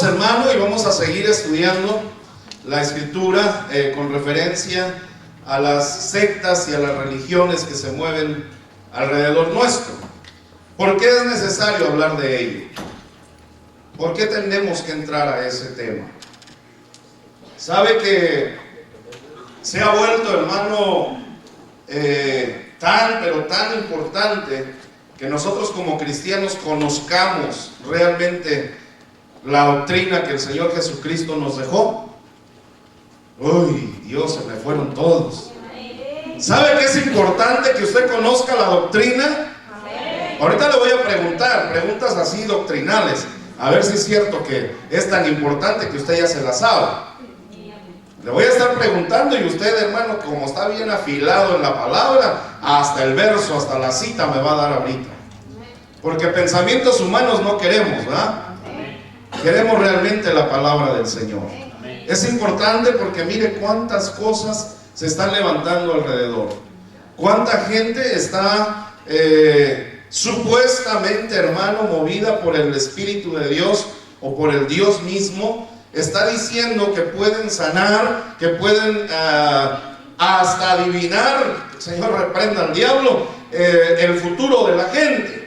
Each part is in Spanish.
Continuamos, hermano, y vamos a seguir estudiando la Escritura con referencia a las sectas y a las religiones que se mueven alrededor nuestro. ¿Por qué es necesario hablar de ello? ¿Por qué tenemos que entrar a ese tema? Sabe que se ha vuelto, hermano, pero tan importante que nosotros como cristianos conozcamos realmente la doctrina que el Señor Jesucristo nos dejó. Uy, Dios, se me fueron todos. ¿Sabe que es importante que usted conozca la doctrina? Ahorita le voy a preguntar preguntas así doctrinales, a ver si es cierto que es tan importante que usted ya se la sabe. Le voy a estar preguntando y usted, hermano, como está bien afilado en la palabra, hasta el verso, hasta la cita me va a dar ahorita. Porque pensamientos humanos no queremos, ¿verdad? Queremos realmente la palabra del Señor. Es importante porque mire cuántas cosas se están levantando alrededor. Cuánta gente está supuestamente, hermano, movida por el Espíritu de Dios o por el Dios mismo. Está diciendo que pueden sanar, que pueden hasta adivinar, el Señor reprenda al diablo, el futuro de la gente.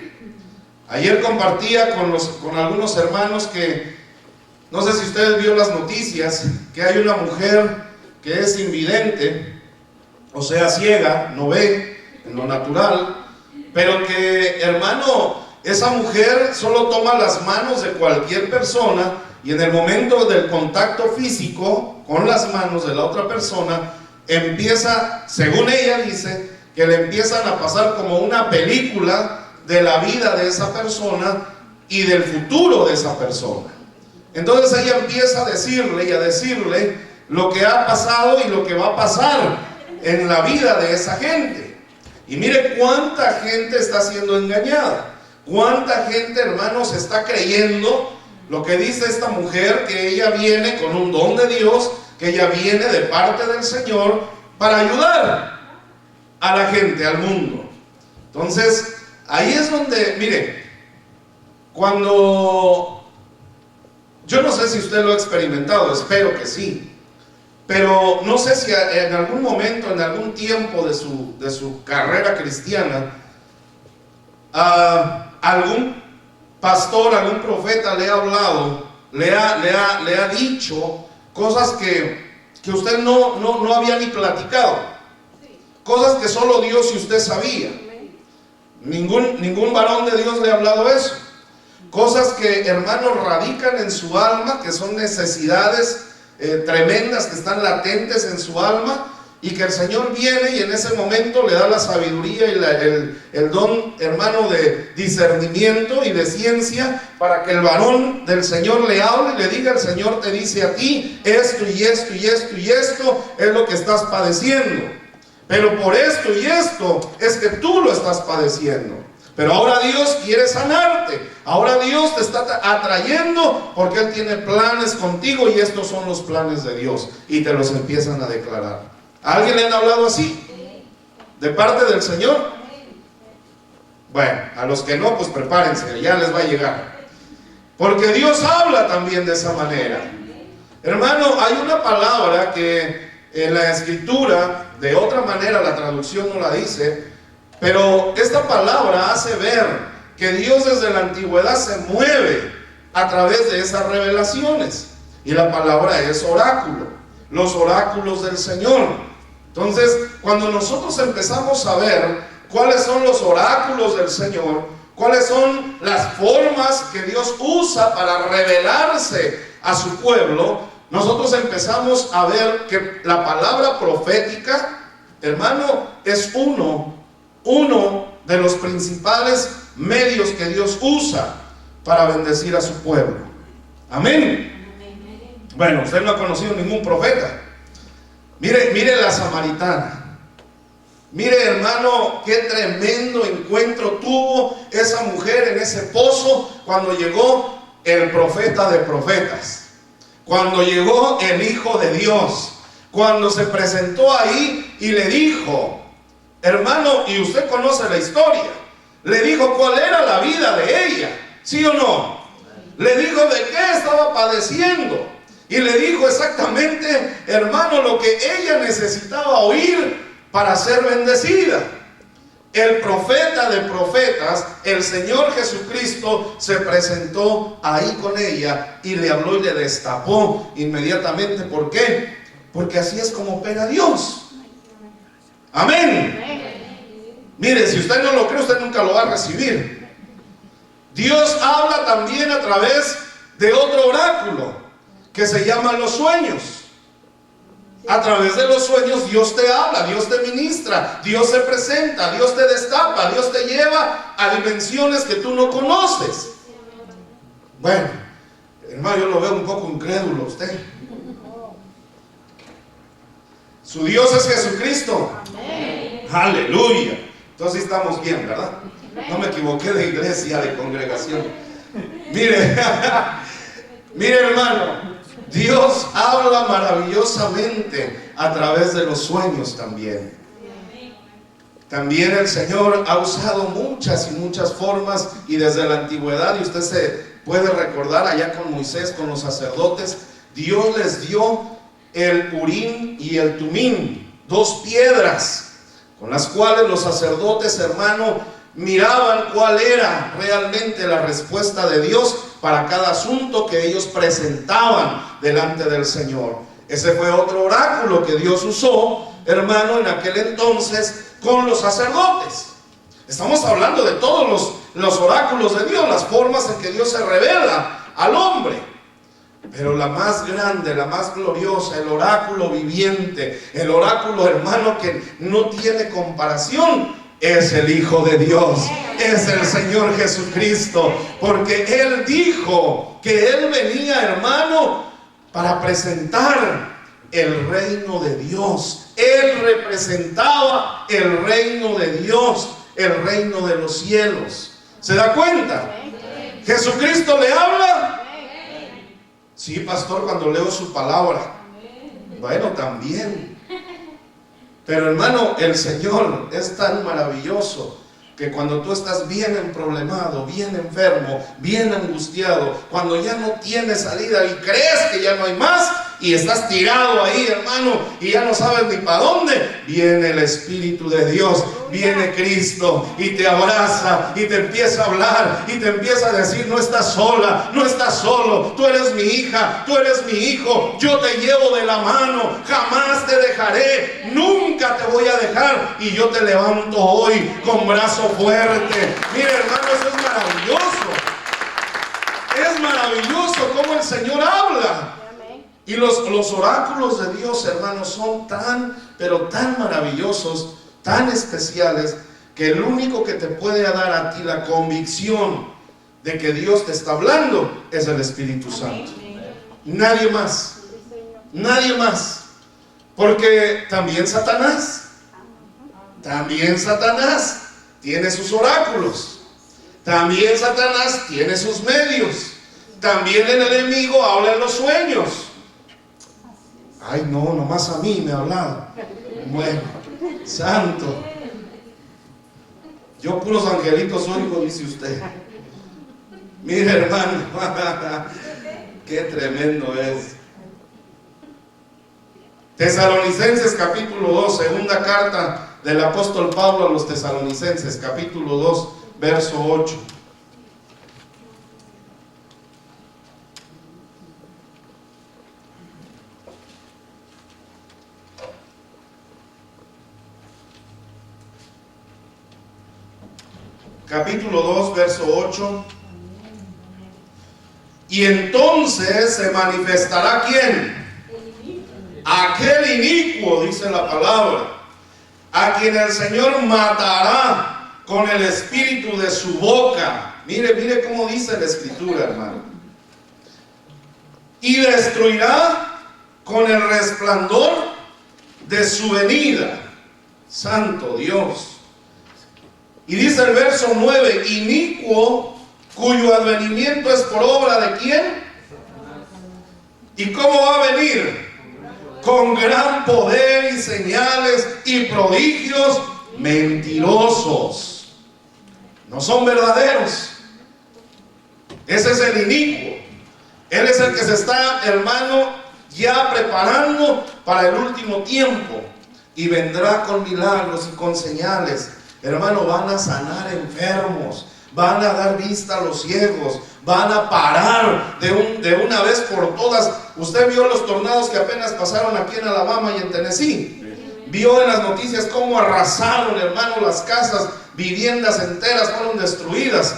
Ayer compartía con algunos hermanos que, no sé si ustedes vio las noticias, que hay una mujer que es invidente, o sea ciega, no ve en lo natural, pero que, hermano, esa mujer solo toma las manos de cualquier persona y en el momento del contacto físico con las manos de la otra persona, empieza, según ella dice, que le empiezan a pasar como una película de la vida de esa persona y del futuro de esa persona. Entonces ella empieza a decirle lo que ha pasado y lo que va a pasar en la vida de esa gente. Y mire cuánta gente está siendo engañada, cuánta gente, hermanos, está creyendo lo que dice esta mujer, que ella viene con un don de Dios, que ella viene de parte del Señor para ayudar a la gente, al mundo. Entonces, ahí es donde, mire, cuando, yo no sé si usted lo ha experimentado, espero que sí, pero no sé si en algún momento, en algún tiempo de su carrera cristiana, algún pastor, algún profeta le ha hablado, le ha dicho cosas que usted no había ni platicado, cosas que solo Dios y usted sabía. Ningún varón de Dios le ha hablado eso. Cosas que, hermanos, radican en su alma, que son necesidades tremendas que están latentes en su alma, y que el Señor viene y en ese momento le da la sabiduría y el don, hermano, de discernimiento y de ciencia, para que el varón del Señor le hable y le diga: el Señor te dice a ti esto y esto y esto y esto es lo que estás padeciendo, pero por esto y esto es que tú lo estás padeciendo. Pero ahora Dios quiere sanarte, ahora Dios te está atrayendo porque Él tiene planes contigo y estos son los planes de Dios, y te los empiezan a declarar. ¿A alguien le han hablado así? ¿De parte del Señor? Bueno, a los que no, pues prepárense, ya les va a llegar. Porque Dios habla también de esa manera. Hermano, hay una palabra que en la Escritura, de otra manera la traducción no la dice, pero esta palabra hace ver que Dios desde la antigüedad se mueve a través de esas revelaciones. Y la palabra es oráculo, los oráculos del Señor. Entonces, cuando nosotros empezamos a ver cuáles son los oráculos del Señor, cuáles son las formas que Dios usa para revelarse a su pueblo, nosotros empezamos a ver que la palabra profética, hermano, es uno de los principales medios que Dios usa para bendecir a su pueblo. Amén. Bueno, usted no ha conocido ningún profeta. Mire la samaritana. Mire, hermano, qué tremendo encuentro tuvo esa mujer en ese pozo cuando llegó el profeta de profetas, cuando llegó el Hijo de Dios, cuando se presentó ahí y le dijo, hermano, y usted conoce la historia, le dijo cuál era la vida de ella, ¿sí o no? Le dijo de qué estaba padeciendo. Y le dijo exactamente, hermano, lo que ella necesitaba oír para ser bendecida. El profeta de profetas, el Señor Jesucristo, se presentó ahí con ella y le habló y le destapó inmediatamente. ¿Por qué? Porque así es como opera Dios. Amén. Mire, si usted no lo cree, usted nunca lo va a recibir. Dios habla también a través de otro oráculo que se llama los sueños. A través de los sueños Dios te habla, Dios te ministra, Dios se presenta, Dios te destapa, Dios te lleva a dimensiones que tú no conoces. Bueno, hermano, yo lo veo un poco incrédulo a usted. Su Dios es Jesucristo. Amén. Aleluya. Entonces estamos bien, ¿verdad? No me equivoqué de iglesia, de congregación. Mire, mire, hermano, Dios habla maravillosamente a través de los sueños también. También el Señor ha usado muchas y muchas formas, y desde la antigüedad, y usted se puede recordar allá con Moisés, con los sacerdotes, Dios les dio el Urim y el Tumim, dos piedras con las cuales los sacerdotes, hermano, miraban cuál era realmente la respuesta de Dios para cada asunto que ellos presentaban delante del Señor. Ese fue otro oráculo que Dios usó, hermano, en aquel entonces con los sacerdotes. Estamos hablando de todos los oráculos de Dios, las formas en que Dios se revela al hombre. Pero la más grande, la más gloriosa, el oráculo viviente, el oráculo, hermano, que no tiene comparación, es el Hijo de Dios, es el Señor Jesucristo, porque Él dijo que Él venía, hermano, para presentar el reino de Dios. Él representaba el reino de Dios, el reino de los cielos. ¿Se da cuenta? ¿Jesucristo le habla? Sí, pastor, cuando leo su palabra. Bueno, también. Pero hermano, el Señor es tan maravilloso que cuando tú estás bien emproblemado, bien enfermo, bien angustiado, cuando ya no tienes salida y crees que ya no hay más, y estás tirado ahí, hermano, y ya no sabes ni para dónde, viene el Espíritu de Dios, viene Cristo y te abraza y te empieza a hablar y te empieza a decir: no estás sola, no estás solo, tú eres mi hija, tú eres mi hijo, yo te llevo de la mano, jamás te dejaré, nunca te voy a dejar, y yo te levanto hoy con brazo fuerte. Mira, hermano, eso es maravilloso. Es maravilloso cómo el Señor habla. Y los oráculos de Dios, hermanos, son tan, pero tan maravillosos, tan especiales, que el único que te puede dar a ti la convicción de que Dios te está hablando es el Espíritu Santo. Nadie más. Nadie más. Porque también Satanás tiene sus oráculos. También Satanás tiene sus medios. También el enemigo habla en los sueños. Ay, no, nomás a mí me ha hablado. Bueno, santo. Yo puros angelitos oigo, dice usted. Mire, hermano, qué tremendo es. Tesalonicenses capítulo 2, segunda carta del apóstol Pablo a los Tesalonicenses, capítulo 2, verso 8. Capítulo 2, verso 8. Y entonces se manifestará ¿quién? Aquel inicuo, dice la palabra, a quien el Señor matará con el espíritu de su boca. Mire cómo dice la Escritura, hermano. Y destruirá con el resplandor de su venida. Santo Dios. Y dice el verso 9: inicuo, cuyo advenimiento es por obra de ¿quién? ¿Y cómo va a venir? Con gran poder y señales y prodigios mentirosos. No son verdaderos. Ese es el inicuo. Él es el que se está, hermano, ya preparando para el último tiempo. Y vendrá con milagros y con señales. Hermano, van a sanar enfermos, van a dar vista a los ciegos, van a parar de una vez por todas. Usted vio los tornados que apenas pasaron aquí en Alabama y en Tennessee. Vio en las noticias cómo arrasaron, hermano, las casas, viviendas enteras fueron destruidas.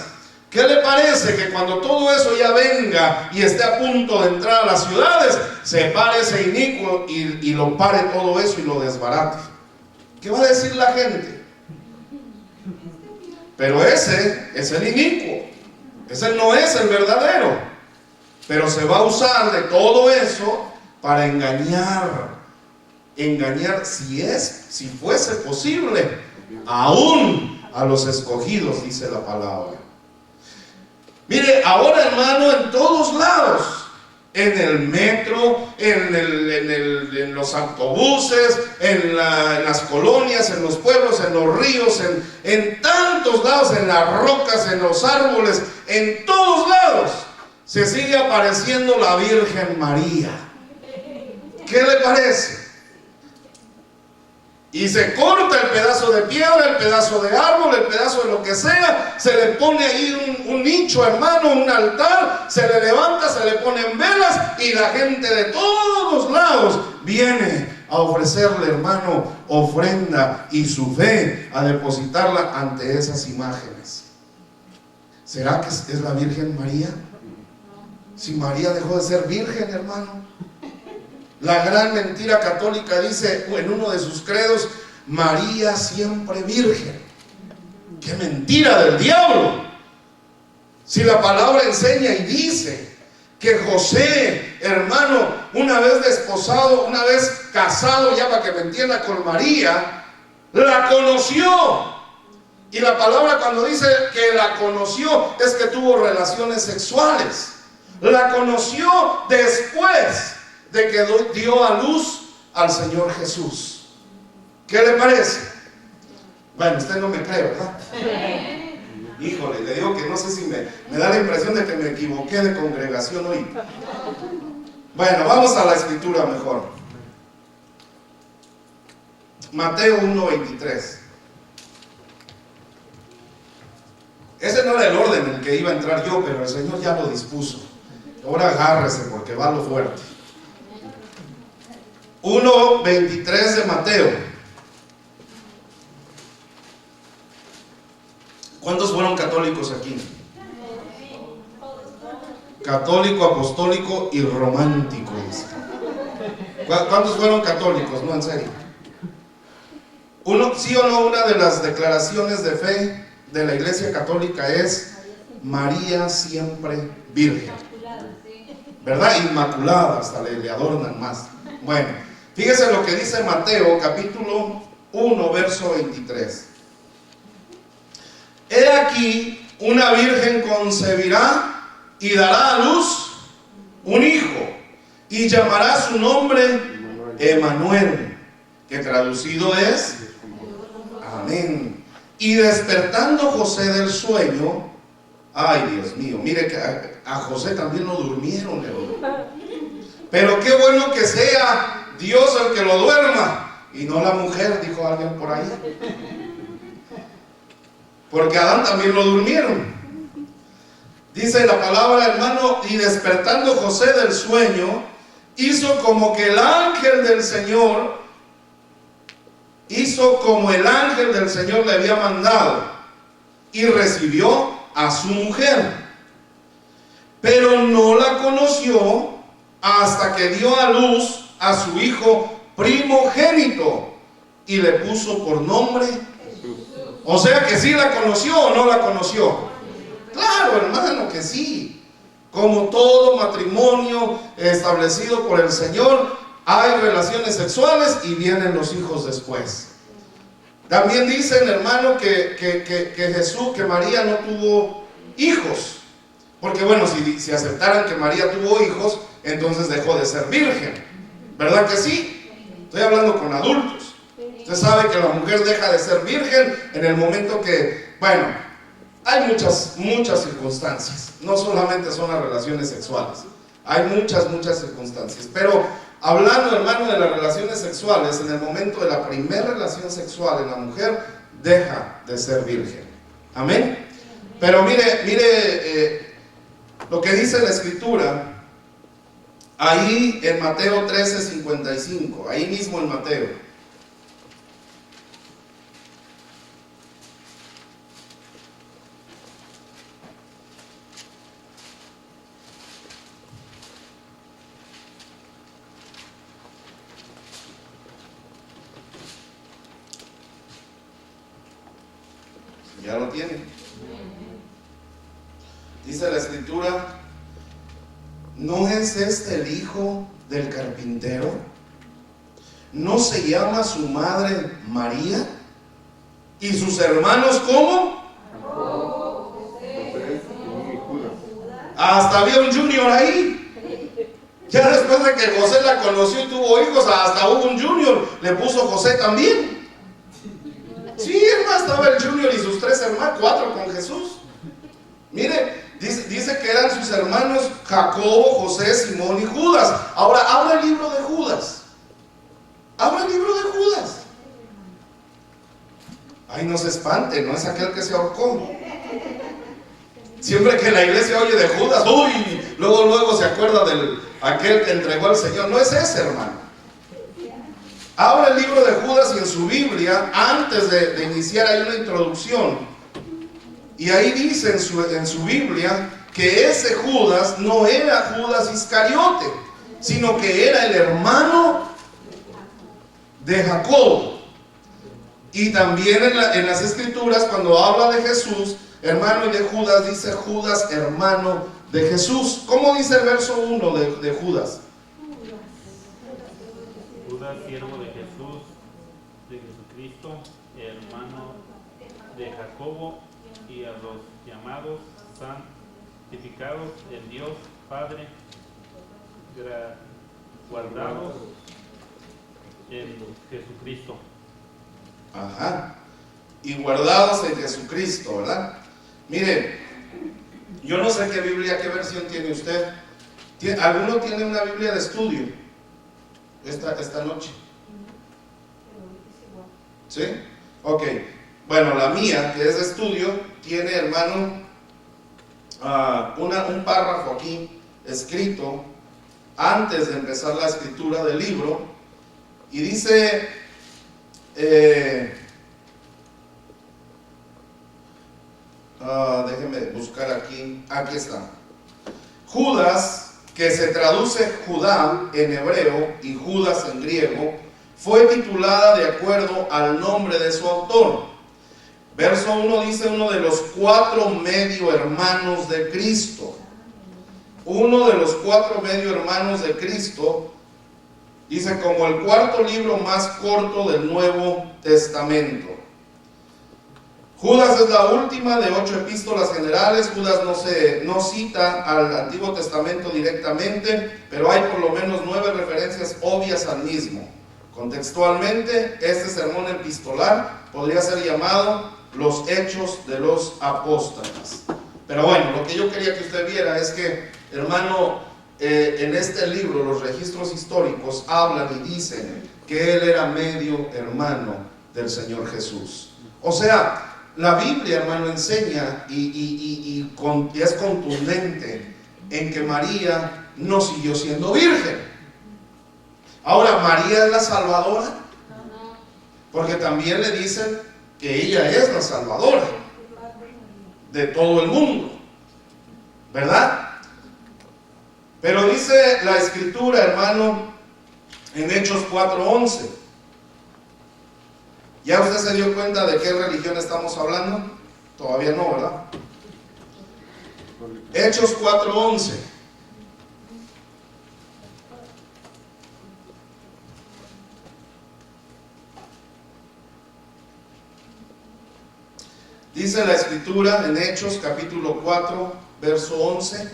¿Qué le parece que cuando todo eso ya venga y esté a punto de entrar a las ciudades, se pare ese inicuo y lo pare todo eso y lo desbarate? ¿Qué va a decir la gente? Pero ese es el inicuo, ese no es el verdadero. Pero se va a usar de todo eso para engañar si fuese posible, aún a los escogidos, dice la palabra. Mire, ahora, hermano, en todos lados, en el metro, en los autobuses, en las colonias, en los pueblos, en los ríos, en tantos lados, en las rocas, en los árboles, en todos lados, se sigue apareciendo la Virgen María. ¿Qué le parece? Y se corta el pedazo de piedra, el pedazo de árbol, el pedazo de lo que sea, se le pone ahí un nicho, hermano, un altar, se le levanta, se le ponen velas y la gente de todos lados viene a ofrecerle, hermano, ofrenda y su fe, a depositarla ante esas imágenes. ¿Será que es la Virgen María? Si María dejó de ser virgen, hermano. La gran mentira católica dice en uno de sus credos: María siempre virgen. ¡Qué mentira del diablo! Si la palabra enseña y dice que José, hermano, una vez desposado, una vez casado, ya para que me entienda, con María, la conoció. Y la palabra cuando dice que la conoció es que tuvo relaciones sexuales. La conoció después de que dio a luz al Señor Jesús. ¿Qué le parece? Bueno, usted no me cree, ¿verdad? Híjole, le digo que no sé si me da la impresión de que me equivoqué de congregación hoy. Bueno, vamos a la escritura mejor. Mateo 1:23. Ese no era el orden en el que iba a entrar yo, pero el Señor ya lo dispuso. Ahora agárrese porque va lo fuerte. 1:23 de Mateo. ¿Cuántos fueron católicos aquí? Católico, apostólico y romántico. ¿Cuántos fueron católicos? No, en serio. ¿Sí o no? Una de las declaraciones de fe de la Iglesia Católica es María siempre virgen, ¿verdad? Inmaculada, hasta le adornan más. Bueno, fíjese lo que dice Mateo capítulo 1 verso 23. He aquí, una virgen concebirá y dará a luz un hijo, y llamará su nombre Emmanuel, que traducido es Amén. Y despertando José del sueño, ay Dios mío, mire que a José también lo durmieron, pero qué bueno que sea Dios el que lo duerma y no la mujer, dijo alguien por ahí, porque a Adán también lo durmieron. Dice la palabra, hermano, y despertando José del sueño, hizo como que el ángel del Señor, le había mandado, y recibió a su mujer, pero no la conoció hasta que dio a luz a su hijo primogénito y le puso por nombre Jesús. O sea que sí la conoció o no la conoció. Claro, hermano, que sí. Como todo matrimonio establecido por el Señor, hay relaciones sexuales y vienen los hijos después. También dicen, hermano, que María no tuvo hijos. Porque bueno, si aceptaran que María tuvo hijos, entonces dejó de ser virgen. ¿Verdad que sí? Estoy hablando con adultos. Usted sabe que la mujer deja de ser virgen en el momento que, bueno, hay muchas circunstancias. no solamente son las relaciones sexuales, hay muchas circunstancias. Pero hablando, hermano, de las relaciones sexuales, en el momento de la primera relación sexual en la mujer, deja de ser virgen. Amén. Pero mire lo que dice la Escritura ahí en Mateo 13:55, ahí mismo en Mateo. Ya lo tienen. Dice la Escritura: ¿no es este el hijo del carpintero? ¿No se llama su madre María? ¿Y sus hermanos cómo? Hasta había un junior ahí. Ya después de que José la conoció y tuvo hijos, hasta hubo un junior. Le puso José también. Sí, hermano, estaba el junior y sus 3 hermanos, 4 con Jesús. Mire, dice que eran sus hermanos Jacobo, José, Simón y Judas. Ahora, abra el libro de Judas. Abra el libro de Judas. Ay, no se espante, no es aquel que se ahorcó. Siempre que la iglesia oye de Judas, uy, luego se acuerda de aquel que entregó al Señor. No es ese, hermano. Abra el libro de Judas y en su Biblia, antes de iniciar, hay una introducción. Y ahí dice en su Biblia que ese Judas no era Judas Iscariote, sino que era el hermano de Jacobo. Y también en las Escrituras, cuando habla de Jesús, hermano, y de Judas, dice Judas, hermano de Jesús. ¿Cómo dice el verso 1 de Judas? Judas, siervo de Jesús, de Jesucristo, hermano de Jacobo, y a los llamados, santificados en Dios Padre, guardados en Jesucristo. Ajá. Y guardados en Jesucristo, ¿verdad? Mire, yo no sé qué Biblia, qué versión tiene usted. ¿Alguno tiene una Biblia de estudio esta noche? ¿Sí? Ok. Bueno, la mía, que es de estudio, tiene, hermano, un párrafo aquí escrito antes de empezar la escritura del libro, y dice, déjeme buscar aquí está. Judas, que se traduce Judá en hebreo y Judas en griego, fue titulada de acuerdo al nombre de su autor. Verso 1 dice: uno de los 4 medio hermanos de Cristo. Uno de los 4 medio hermanos de Cristo, dice, como el 4.º libro más corto del Nuevo Testamento. Judas es la última de 8 epístolas generales. Judas no cita al Antiguo Testamento directamente, pero hay por lo menos 9 referencias obvias al mismo. Contextualmente, este sermón epistolar podría ser llamado los Hechos de los Apóstoles. Pero bueno, lo que yo quería que usted viera es que, hermano, en este libro los registros históricos hablan y dicen que él era medio hermano del Señor Jesús. O sea, la Biblia, hermano, enseña y es contundente en que María no siguió siendo virgen. Ahora, ¿María es la salvadora? Porque también le dicen que ella es la salvadora de todo el mundo, ¿verdad? Pero dice la Escritura, hermano, en Hechos 4:11. ¿Ya usted se dio cuenta de qué religión estamos hablando? Todavía no, ¿verdad? Hechos 4:11. Dice la Escritura en Hechos capítulo 4, verso 11: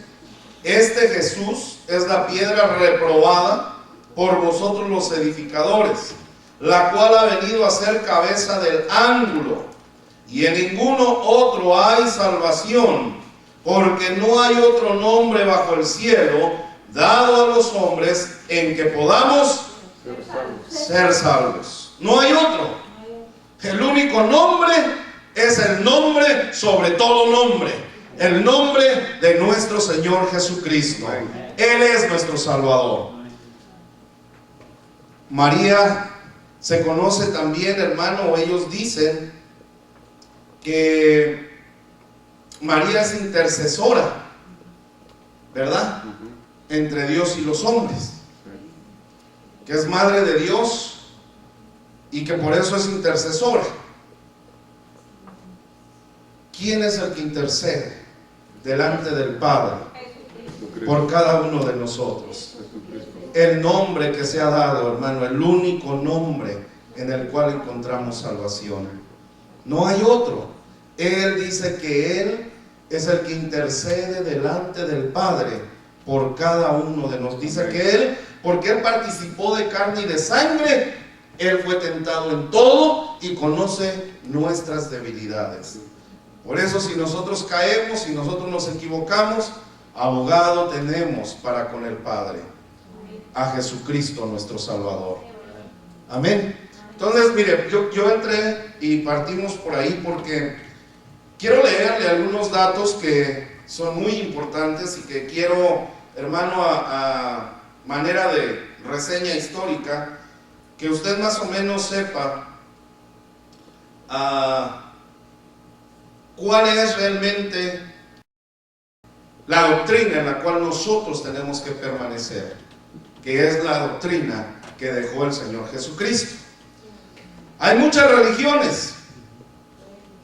este Jesús es la piedra reprobada por vosotros los edificadores, la cual ha venido a ser cabeza del ángulo, y en ninguno otro hay salvación, porque no hay otro nombre bajo el cielo dado a los hombres en que podamos ser salvos. No hay otro. El único nombre es el nombre sobre todo nombre, el nombre de nuestro Señor Jesucristo. Él es nuestro Salvador. María se conoce también, hermano, ellos dicen que María es intercesora, ¿verdad? Entre Dios y los hombres, que es madre de Dios y que por eso es intercesora. ¿Quién es el que intercede delante del Padre por cada uno de nosotros? El nombre que se ha dado, hermano, el único nombre en el cual encontramos salvación. No hay otro. Él dice que Él es el que intercede delante del Padre por cada uno de nosotros. Dice que Él, porque Él participó de carne y de sangre, Él fue tentado en todo y conoce nuestras debilidades. Por eso, si nosotros caemos, si nosotros nos equivocamos, abogado tenemos para con el Padre, a Jesucristo nuestro Salvador. Amén. Entonces, mire, yo entré y partimos por ahí porque quiero leerle algunos datos que son muy importantes y que quiero, hermano, a manera de reseña histórica, que usted más o menos sepa cuál es realmente la doctrina en la cual nosotros tenemos que permanecer, que es la doctrina que dejó el Señor Jesucristo. Hay muchas religiones.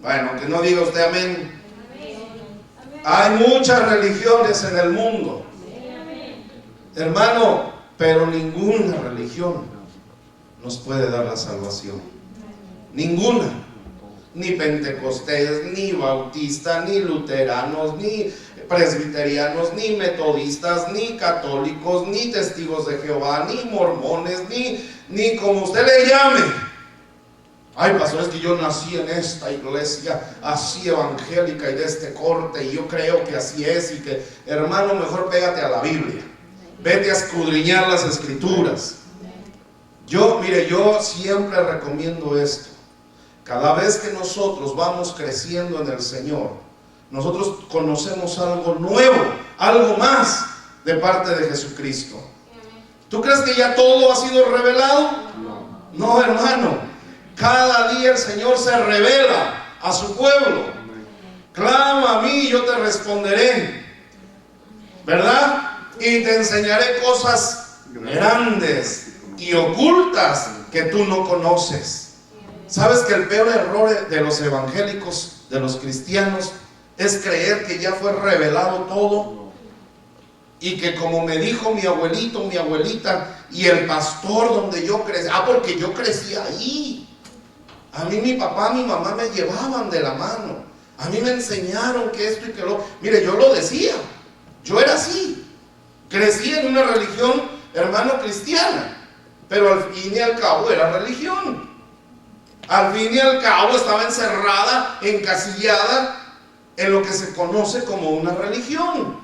Bueno, que no diga usted amén. Hay muchas religiones en el mundo, hermano, pero ninguna religión nos puede dar la salvación. Ninguna. Ni pentecostés, ni bautistas, ni luteranos, ni presbiterianos, ni metodistas, ni católicos, ni testigos de Jehová, ni mormones, ni como usted le llame. Ay, pastor, es que yo nací en esta iglesia así evangélica y de este corte, y yo creo que así es, y que, hermano, mejor pégate a la Biblia, vete a escudriñar las escrituras. Yo siempre recomiendo esto. Cada vez que nosotros vamos creciendo en el Señor, nosotros conocemos algo nuevo, algo más de parte de Jesucristo. ¿Tú crees que ya todo ha sido revelado? No, hermano. Cada día el Señor se revela a su pueblo. Clama a mí y yo te responderé, ¿verdad? Y te enseñaré cosas grandes y ocultas que tú no conoces. ¿Sabes que el peor error de los evangélicos, de los cristianos, es creer que ya fue revelado todo? Y que como me dijo mi abuelito, mi abuelita y el pastor donde yo crecí, porque yo crecí ahí. A mí mi papá, mi mamá me llevaban de la mano. A mí me enseñaron que esto y que lo... Mire, yo lo decía. Yo era así. Crecí en una religión, hermano, cristiana. Pero al fin y al cabo era religión. Al fin y al cabo estaba encerrada, encasillada en lo que se conoce como una religión.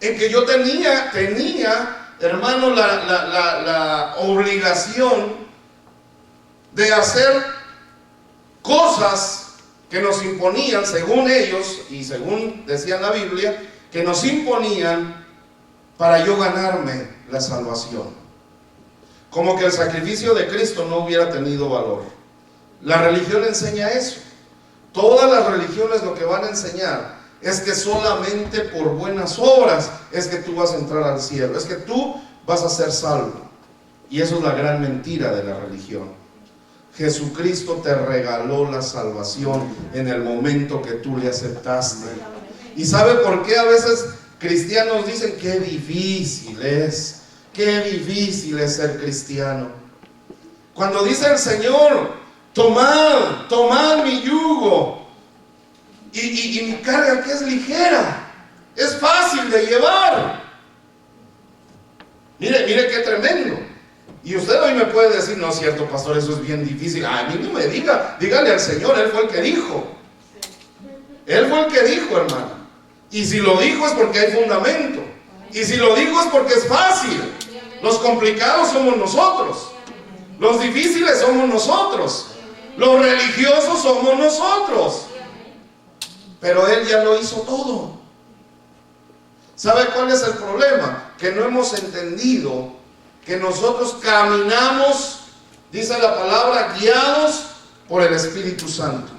En que yo tenía, hermano, la obligación de hacer cosas que nos imponían, según ellos y según decía la Biblia, que nos imponían para yo ganarme la salvación. Como que el sacrificio de Cristo no hubiera tenido valor. La religión enseña eso. Todas las religiones lo que van a enseñar es que solamente por buenas obras es que tú vas a entrar al cielo, es que tú vas a ser salvo. Y eso es la gran mentira de la religión. Jesucristo te regaló la salvación en el momento que tú le aceptaste. ¿Y sabe por qué a veces cristianos dicen qué difícil es ser cristiano? Cuando dice el Señor, tomad mi yugo y mi carga, que es ligera, es fácil de llevar. Mire qué tremendo. Y usted hoy me puede decir, no es cierto, pastor, eso es bien difícil. A mí no me diga, dígale al Señor, Él fue el que dijo. Él fue el que dijo, hermano. Y si lo dijo es porque hay fundamento. Y si lo dijo es porque es fácil. Los complicados somos nosotros. Los difíciles somos nosotros. Los religiosos somos nosotros. Pero Él ya lo hizo todo. ¿Sabe cuál es el problema? Que no hemos entendido que nosotros caminamos, dice la palabra, guiados por el Espíritu Santo.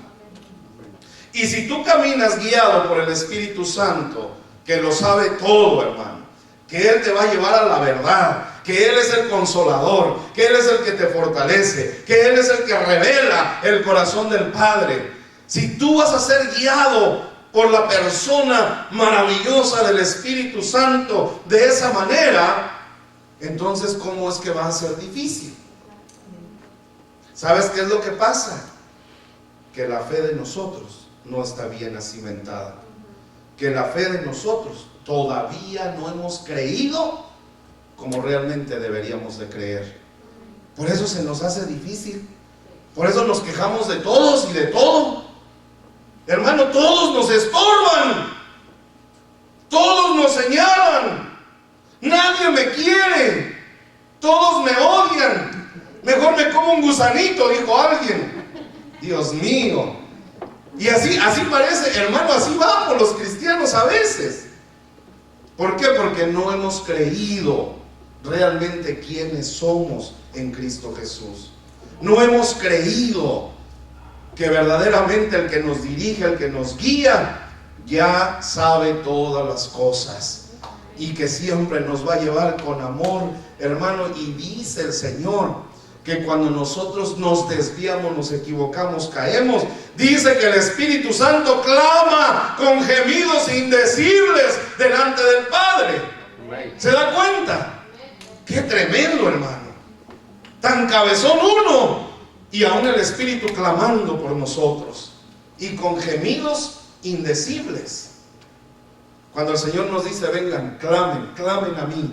Y si tú caminas guiado por el Espíritu Santo, que lo sabe todo, hermano, que Él te va a llevar a la verdad, que Él es el consolador, que Él es el que te fortalece, que Él es el que revela el corazón del Padre. Si tú vas a ser guiado por la persona maravillosa del Espíritu Santo de esa manera, entonces ¿cómo es que va a ser difícil? ¿Sabes qué es lo que pasa? Que la fe de nosotros no está bien cimentada. Que la fe de nosotros todavía no hemos creído como realmente deberíamos de creer. Por eso se nos hace difícil. Por eso nos quejamos de todos y de todo. Hermano, todos nos estorban. Todos nos señalan. Nadie me quiere. Todos me odian. Mejor me como un gusanito, dijo alguien. Dios mío. Y así parece, hermano, así vamos los cristianos a veces. ¿Por qué? Porque no hemos creído realmente quiénes somos en Cristo Jesús. No hemos creído que verdaderamente el que nos dirige, el que nos guía, ya sabe todas las cosas. Y que siempre nos va a llevar con amor, hermano. Y dice el Señor que cuando nosotros nos desviamos, nos equivocamos, caemos, dice que el Espíritu Santo clama con gemidos indecibles delante del Padre. ¿Se da cuenta? Qué tremendo, hermano. Tan cabezón uno, y aún el Espíritu clamando por nosotros, y con gemidos indecibles. Cuando el Señor nos dice: vengan, clamen a mí.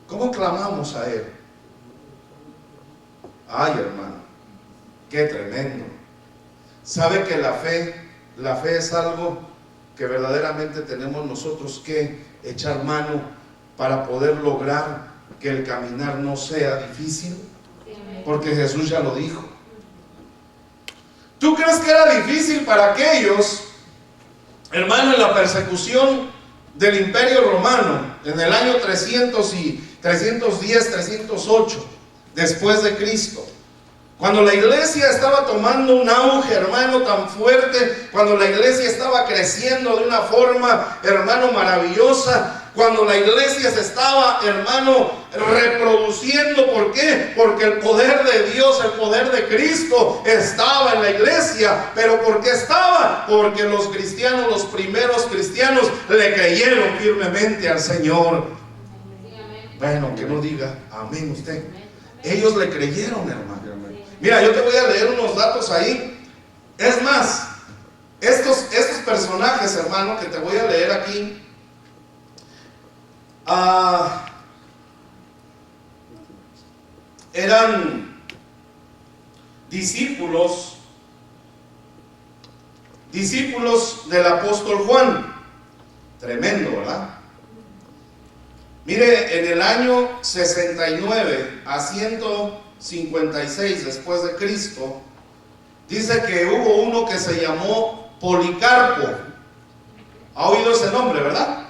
¿Cómo clamamos a Él? Ay, hermano, qué tremendo. ¿Sabe que la fe es algo que verdaderamente tenemos nosotros que echar mano para poder lograr que el caminar no sea difícil? Porque Jesús ya lo dijo. ¿Tú crees que era difícil para aquellos, hermano, en la persecución del Imperio Romano, en el año 308 después de Cristo? Cuando la iglesia estaba tomando un auge, hermano, tan fuerte, cuando la iglesia estaba creciendo de una forma, hermano, maravillosa, cuando la iglesia se estaba, hermano, reproduciendo. ¿Por qué? Porque el poder de Dios, el poder de Cristo estaba en la iglesia. ¿Pero por qué estaba? Porque los cristianos, los primeros cristianos, le creyeron firmemente al Señor. Bueno, que no diga amén usted. Ellos le creyeron, hermano. Mira, yo te voy a leer unos datos ahí. Es más, estos personajes, hermano, que te voy a leer aquí, eran discípulos del apóstol Juan. Tremendo, ¿verdad? Mire, en el año 69 a 156 después de Cristo, dice que hubo uno que se llamó Policarpo. ¿Ha oído ese nombre, verdad?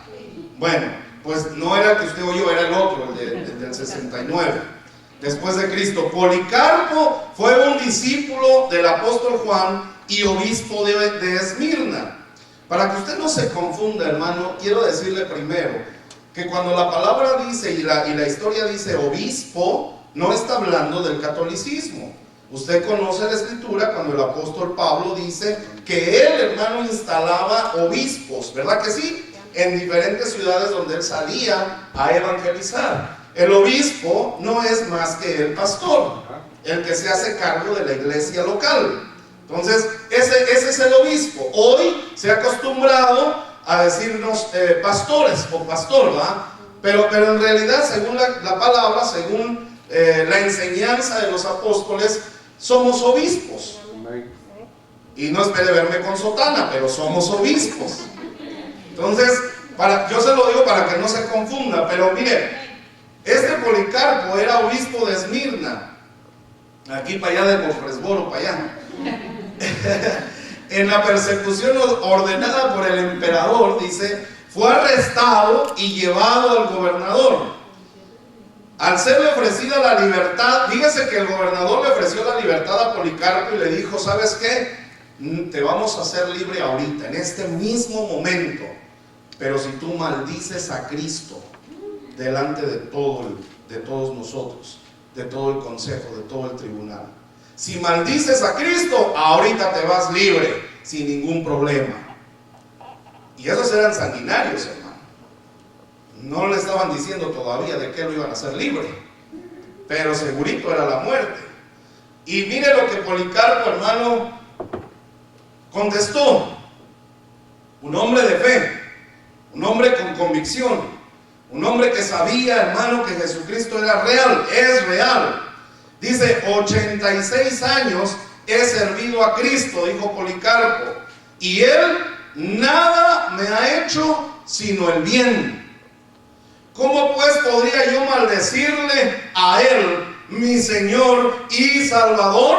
Bueno, pues no era el que usted oyó, era el otro, el del 69 después de Cristo. Policarpo fue un discípulo del apóstol Juan y obispo de Esmirna. Para que usted no se confunda, hermano, quiero decirle primero que cuando la palabra dice y la historia dice obispo, no está hablando del catolicismo. Usted conoce la escritura cuando el apóstol Pablo dice que él, hermano, instalaba obispos, ¿verdad que sí? En diferentes ciudades donde él salía a evangelizar. El obispo no es más que el pastor, el que se hace cargo de la iglesia local. Entonces, ese es el obispo. Hoy se ha acostumbrado a decirnos pastores o pastor, ¿verdad? Pero en realidad, según la palabra, según la enseñanza de los apóstoles, somos obispos. Y no espere verme con sotana, pero somos obispos. Entonces, yo se lo digo para que no se confunda, pero mire, este Policarpo era obispo de Esmirna, aquí para allá de Mofresboro, para allá. En la persecución ordenada por el emperador, dice, fue arrestado y llevado al gobernador. Al serle ofrecida la libertad, fíjese que el gobernador le ofreció la libertad a Policarpo y le dijo, ¿sabes qué? Te vamos a hacer libre ahorita, en este mismo momento, pero si tú maldices a Cristo delante de todos nosotros, de todo el consejo, de todo el tribunal, si maldices a Cristo, ahorita te vas libre, sin ningún problema. Y esos eran sanguinarios, hermano. No le estaban diciendo todavía de qué lo iban a hacer libre, pero segurito era la muerte. Y mire lo que Policarpo, hermano, contestó. Un hombre de fe, un hombre con convicción, un hombre que sabía, hermano, que Jesucristo era real, es real. Dice, 86 años he servido a Cristo, dijo Policarpo, y Él nada me ha hecho sino el bien. ¿Cómo pues podría yo maldecirle a Él, mi Señor y Salvador?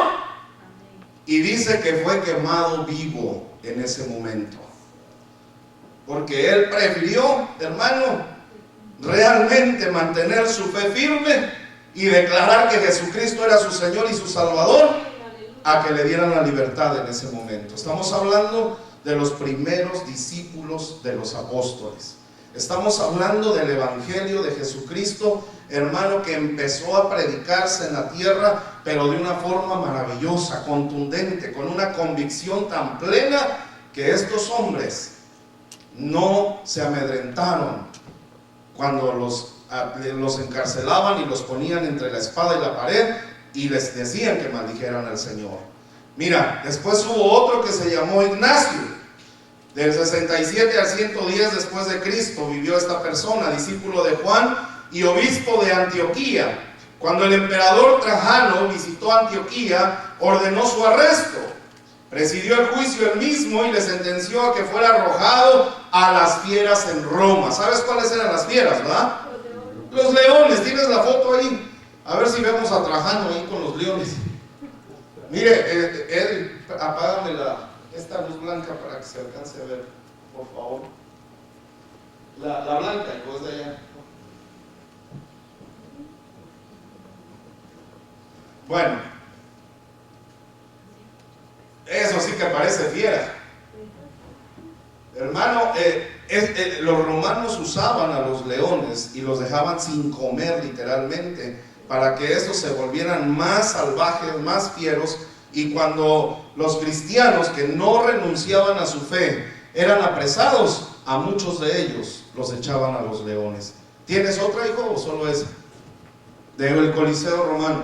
Y dice que fue quemado vivo en ese momento, porque Él prefirió, hermano, realmente mantener su fe firme y declarar que Jesucristo era su Señor y su Salvador, a que le dieran la libertad en ese momento. Estamos hablando de los primeros discípulos de los apóstoles. Estamos hablando del Evangelio de Jesucristo, hermano, que empezó a predicarse en la tierra, pero de una forma maravillosa, contundente, con una convicción tan plena que estos hombres no se amedrentaron cuando los encarcelaban y los ponían entre la espada y la pared y les decían que maldijeran al Señor. Mira, después hubo otro que se llamó Ignacio. Del 67 al 110 después de Cristo vivió esta persona, discípulo de Juan y obispo de Antioquía. Cuando el emperador Trajano visitó Antioquía, ordenó su arresto. Presidió el juicio él mismo y le sentenció a que fuera arrojado a las fieras en Roma. ¿Sabes cuáles eran las fieras, verdad? Los leones. ¿Tienes la foto ahí? A ver si vemos a Trajano ahí con los leones. Mire, Ed, apágame esta luz blanca para que se alcance a ver, por favor. La blanca, pues de allá. Bueno, eso sí que parece fiera. Hermano, los romanos usaban a los leones y los dejaban sin comer literalmente, para que estos se volvieran más salvajes, más fieros. Y cuando los cristianos que no renunciaban a su fe eran apresados, a muchos de ellos los echaban a los leones. ¿Tienes otra, hijo, o solo esa? Del Coliseo Romano.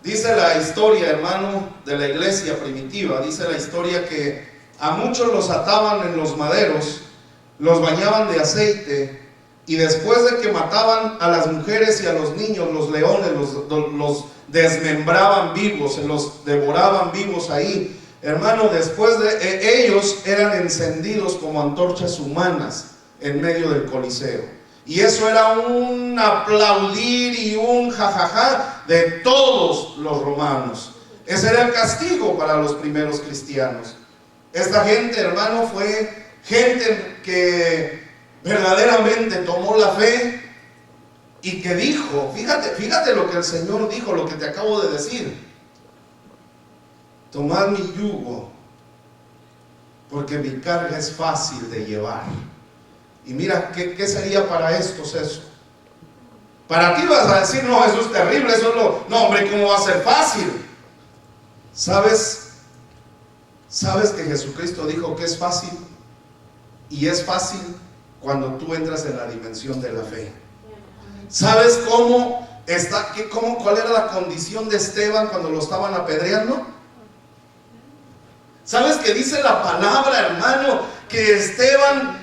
Dice la historia, hermano, de la iglesia primitiva, dice la historia que a muchos los ataban en los maderos, los bañaban de aceite, y después de que mataban a las mujeres y a los niños, los leones los desmembraban vivos, se los devoraban vivos ahí. Hermano, después de ellos eran encendidos como antorchas humanas en medio del Coliseo. Y eso era un aplaudir y un jajaja de todos los romanos. Ese era el castigo para los primeros cristianos. Esta gente, hermano, fue gente que verdaderamente tomó la fe y que dijo, fíjate lo que el Señor dijo, lo que te acabo de decir: tomad mi yugo, porque mi carga es fácil de llevar. Y mira, ¿qué sería para estos eso? Para ti vas a decir, no, eso es terrible, no, hombre, ¿cómo va a ser fácil? ¿Sabes que Jesucristo dijo que es fácil? Y es fácil cuando tú entras en la dimensión de la fe. ¿Sabes cuál era la condición de Esteban cuando lo estaban apedreando? ¿Sabes que dice la palabra, hermano, que Esteban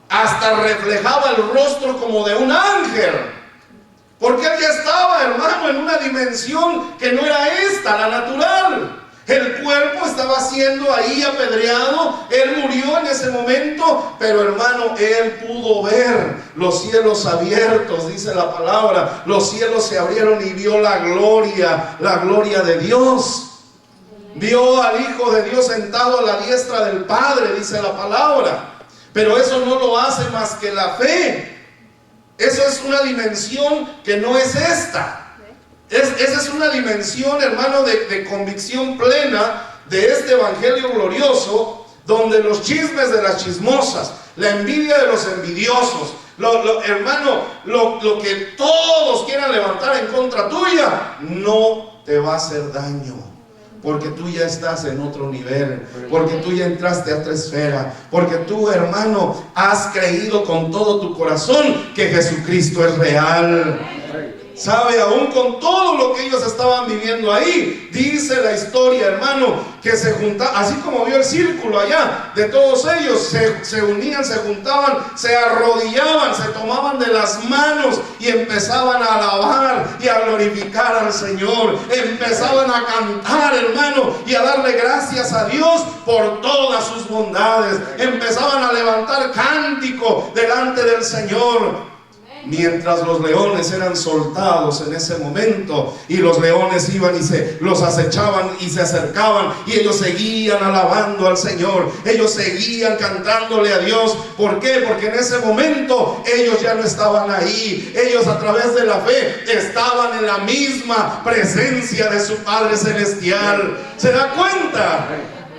hasta reflejaba el rostro como de un ángel? Porque él ya estaba, hermano, en una dimensión que no era esta, la natural. El cuerpo estaba siendo ahí apedreado, él murió en ese momento, pero hermano, él pudo ver los cielos abiertos, dice la palabra. Los cielos se abrieron y vio la gloria de Dios. Vio al Hijo de Dios sentado a la diestra del Padre, dice la palabra. Pero eso no lo hace más que la fe. Eso es una dimensión que no es esta. Esa es una dimensión, hermano, de convicción plena de este evangelio glorioso, donde los chismes de las chismosas, la envidia de los envidiosos, hermano, lo que todos quieran levantar en contra tuya, no te va a hacer daño. Porque tú ya estás en otro nivel, porque tú ya entraste a otra esfera, porque tú, hermano, has creído con todo tu corazón que Jesucristo es real. ¿Sabe? Aún con todo lo que ellos estaban viviendo ahí, dice la historia, hermano, que se juntaban, así como vio el círculo allá, de todos ellos, se unían, se juntaban, se arrodillaban, se tomaban de las manos y empezaban a alabar y a glorificar al Señor. Empezaban a cantar, hermano, y a darle gracias a Dios por todas sus bondades. Empezaban a levantar cántico delante del Señor. Mientras los leones eran soltados en ese momento, y los leones iban y los acechaban y se acercaban, y ellos seguían alabando al Señor, ellos seguían cantándole a Dios. ¿Por qué? Porque en ese momento ellos ya no estaban ahí, ellos a través de la fe estaban en la misma presencia de su Padre Celestial. ¿Se da cuenta?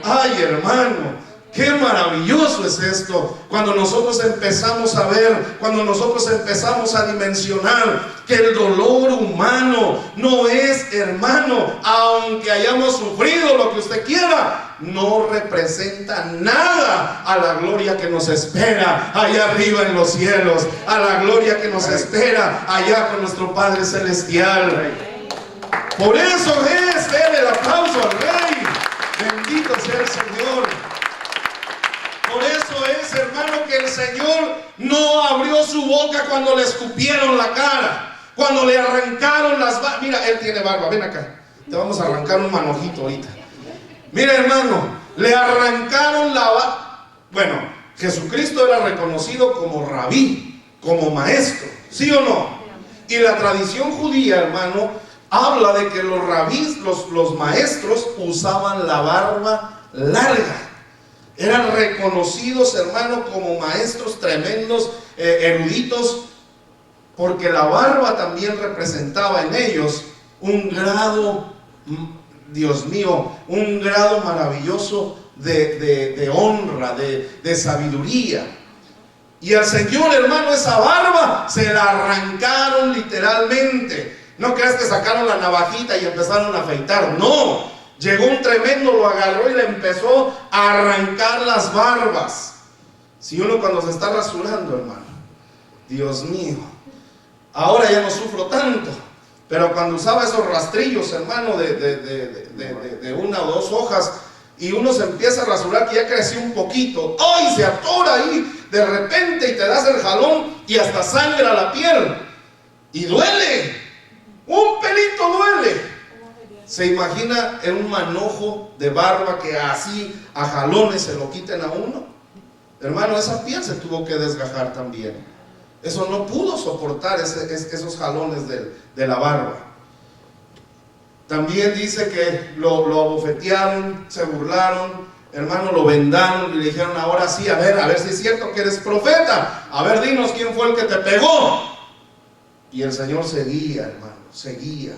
Ay, hermano, qué maravilloso es esto, cuando nosotros empezamos a ver, cuando nosotros empezamos a dimensionar que el dolor humano no es, hermano, aunque hayamos sufrido lo que usted quiera, no representa nada a la gloria que nos espera allá arriba en los cielos, a la gloria que nos espera allá con nuestro Padre Celestial. Por eso es, denle el aplauso al Rey, bendito sea el Señor. Por eso es, hermano, que el Señor no abrió su boca cuando le escupieron la cara, cuando le arrancaron las barbas. Mira, él tiene barba, ven acá, te vamos a arrancar un manojito ahorita. Mira, hermano, le arrancaron la barba. Bueno, Jesucristo era reconocido como rabí, como maestro, ¿sí o no? Y la tradición judía, hermano, habla de que los rabís, los maestros, usaban la barba larga. Eran reconocidos, hermano, como maestros tremendos, eruditos, porque la barba también representaba en ellos un grado, Dios mío, un grado maravilloso de honra, de sabiduría. Y al Señor, hermano, esa barba se la arrancaron literalmente. No creas que sacaron la navajita y empezaron a afeitar, no. Llegó un tremendo, lo agarró y le empezó a arrancar las barbas. Si uno cuando se está rasurando, hermano, Dios mío, ahora ya no sufro tanto, pero cuando usaba esos rastrillos, hermano, de una o dos hojas, y uno se empieza a rasurar, que ya creció un poquito, ¡ay! Se atora ahí de repente y te das el jalón y hasta sangra la piel y duele, un pelito duele. ¿Se imagina en un manojo de barba que así a jalones se lo quiten a uno? Hermano, esa piel se tuvo que desgajar también. Eso no pudo soportar esos jalones de la barba. También dice que lo abofetearon, se burlaron, hermano, lo vendaron y le dijeron: ahora sí, a ver si es cierto que eres profeta, a ver, dinos quién fue el que te pegó. Y el Señor seguía, hermano, seguía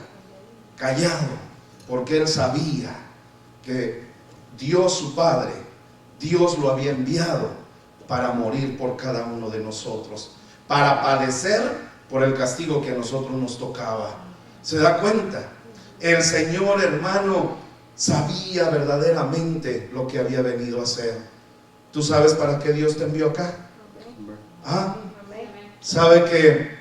callado, porque él sabía que Dios, su Padre, Dios lo había enviado para morir por cada uno de nosotros, para padecer por el castigo que a nosotros nos tocaba. ¿Se da cuenta? El Señor, hermano, sabía verdaderamente lo que había venido a hacer. ¿Tú sabes para qué Dios te envió acá? ¿Ah? ¿Sabe que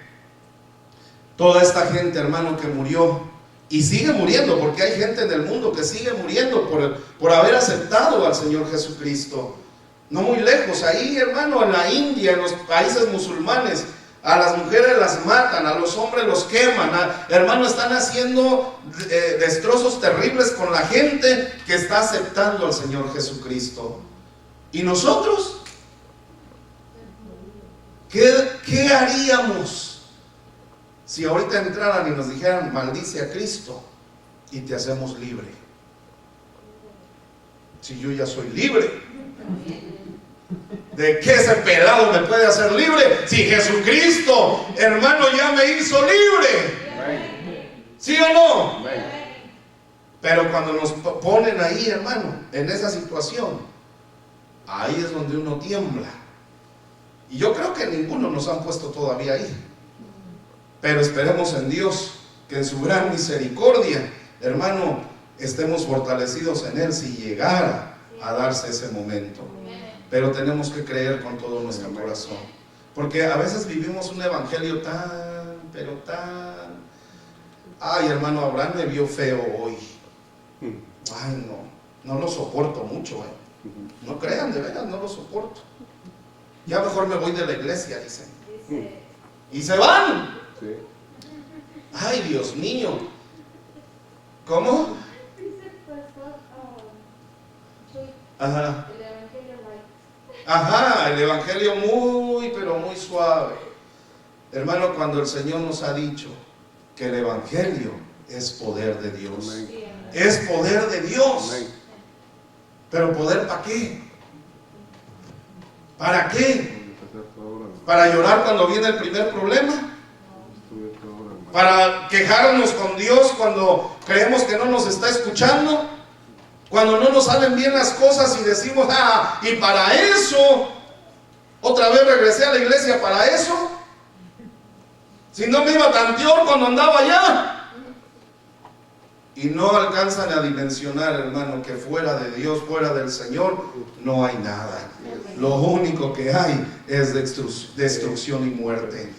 toda esta gente, hermano, que murió y sigue muriendo, porque hay gente en el mundo que sigue muriendo por haber aceptado al Señor Jesucristo? No muy lejos, ahí, hermano, en la India, en los países musulmanes, A las mujeres las matan, a los hombres los queman, hermano, están haciendo destrozos terribles con la gente que está aceptando al Señor Jesucristo. ¿Y nosotros? ¿Qué haríamos si ahorita entraran y nos dijeran, maldice a Cristo y te hacemos libre? Si yo ya soy libre, ¿de qué ese pelado me puede hacer libre? Si Jesucristo, hermano, ya me hizo libre. ¿Sí o no? Pero cuando nos ponen ahí, hermano, en esa situación, ahí es donde uno tiembla. Y yo creo que ninguno nos han puesto todavía ahí. Pero esperemos en Dios que en su gran misericordia, hermano, estemos fortalecidos en Él si llegara a darse ese momento. Pero tenemos que creer con todo nuestro corazón, porque a veces vivimos un evangelio pero tan... Ay, hermano, Abraham me vio feo hoy. Ay, no lo soporto mucho, No crean, de veras, no lo soporto. Ya mejor me voy de la iglesia, dicen. Y se van. Ay, Dios mío. ¿Cómo? Ajá. Ajá, el evangelio muy, pero muy suave. Hermano, cuando el Señor nos ha dicho que el evangelio es poder de Dios. Es poder de Dios. Pero ¿poder para qué? ¿Para qué? ¿Para llorar cuando viene el primer problema? ¿Para quejarnos con Dios cuando creemos que no nos está escuchando? Cuando no nos salen bien las cosas y decimos, y para eso, otra vez regresé a la iglesia para eso. Si no me iba tan peor cuando andaba allá. Y no alcanzan a dimensionar, hermano, que fuera de Dios, fuera del Señor, no hay nada. Lo único que hay es destrucción y muerte.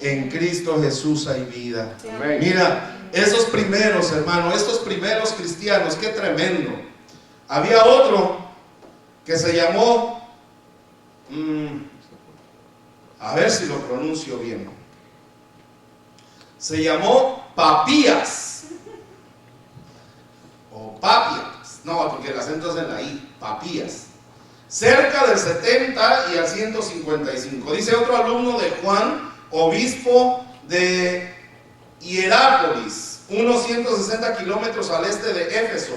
En Cristo Jesús hay vida. Mira, esos primeros, hermano, estos primeros cristianos, qué tremendo. Había otro que se llamó, a ver si lo pronuncio bien, se llamó Papías, o Papias, no, porque el acento es en la I, Papías, cerca del 70 y al 155. Dice otro alumno de Juan, obispo de Hierápolis, unos 160 kilómetros al este de Éfeso,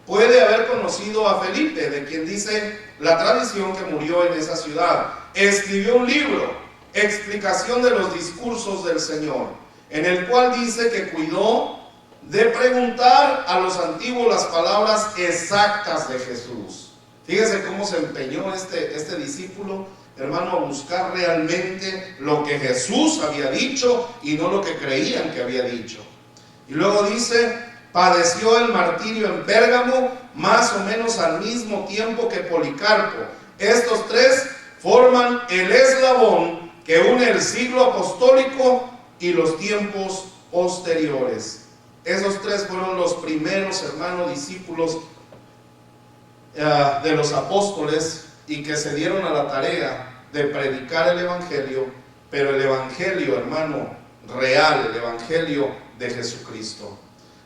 puede haber conocido a Felipe, de quien dice la tradición que murió en esa ciudad. Escribió un libro, Explicación de los discursos del Señor, en el cual dice que cuidó de preguntar a los antiguos las palabras exactas de Jesús. Fíjese cómo se empeñó este discípulo, hermano, a buscar realmente lo que Jesús había dicho y no lo que creían que había dicho. Y luego dice, padeció el martirio en Pérgamo, más o menos al mismo tiempo que Policarpo. Estos tres forman el eslabón que une el siglo apostólico y los tiempos posteriores. Esos tres fueron los primeros, hermanos, discípulos de los apóstoles, y que se dieron a la tarea de predicar el evangelio, pero el evangelio, hermano, real, el evangelio de Jesucristo.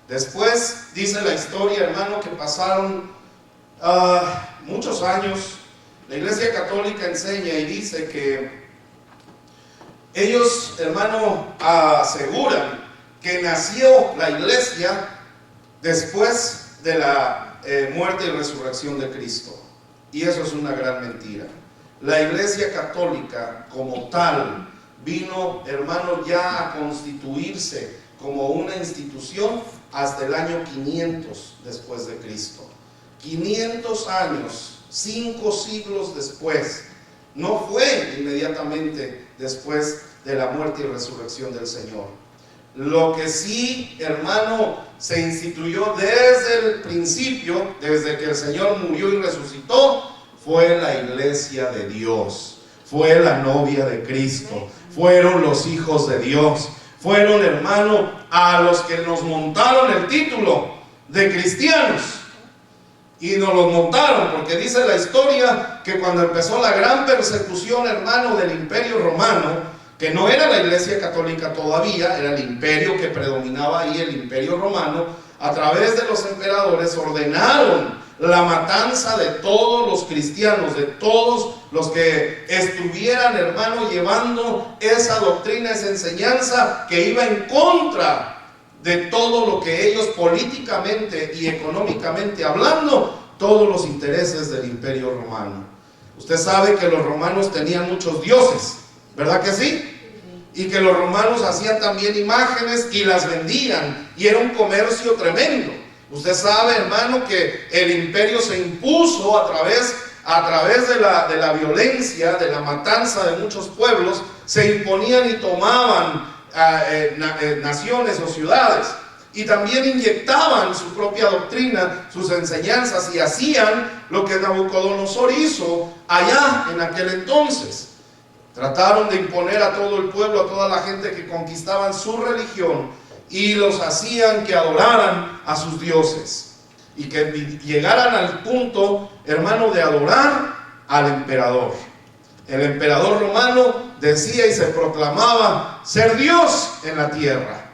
Después dice la historia, hermano, que pasaron muchos años. La Iglesia Católica enseña y dice que ellos, hermano, aseguran que nació la Iglesia después de la muerte y resurrección de Cristo. Y eso es una gran mentira. La Iglesia Católica como tal vino, hermano, ya a constituirse como una institución hasta el año 500 después de Cristo. 500 años, 5 siglos después. No fue inmediatamente después de la muerte y resurrección del Señor. Lo que sí, hermano, se instituyó desde el principio, desde que el Señor murió y resucitó, fue la iglesia de Dios, fue la novia de Cristo, fueron los hijos de Dios, fueron, hermano, a los que nos montaron el título de cristianos. Y nos los montaron porque dice la historia que cuando empezó la gran persecución, hermano, del Imperio Romano, que no era la Iglesia Católica todavía, era el imperio que predominaba ahí, el imperio romano, a través de los emperadores ordenaron la matanza de todos los cristianos, de todos los que estuvieran, hermano, llevando esa doctrina, esa enseñanza que iba en contra de todo lo que ellos políticamente y económicamente hablando, todos los intereses del imperio romano. Usted sabe que los romanos tenían muchos dioses, ¿verdad que sí? Y que los romanos hacían también imágenes y las vendían, y era un comercio tremendo. Usted sabe, hermano, que el imperio se impuso a través de la violencia, de la matanza de muchos pueblos, se imponían y tomaban naciones o ciudades, y también inyectaban su propia doctrina, sus enseñanzas, y hacían lo que Nabucodonosor hizo allá en aquel entonces. Trataron de imponer a todo el pueblo, a toda la gente que conquistaban su religión, y los hacían que adoraran a sus dioses y que llegaran al punto, hermano, de adorar al emperador. El emperador romano decía y se proclamaba ser Dios en la tierra.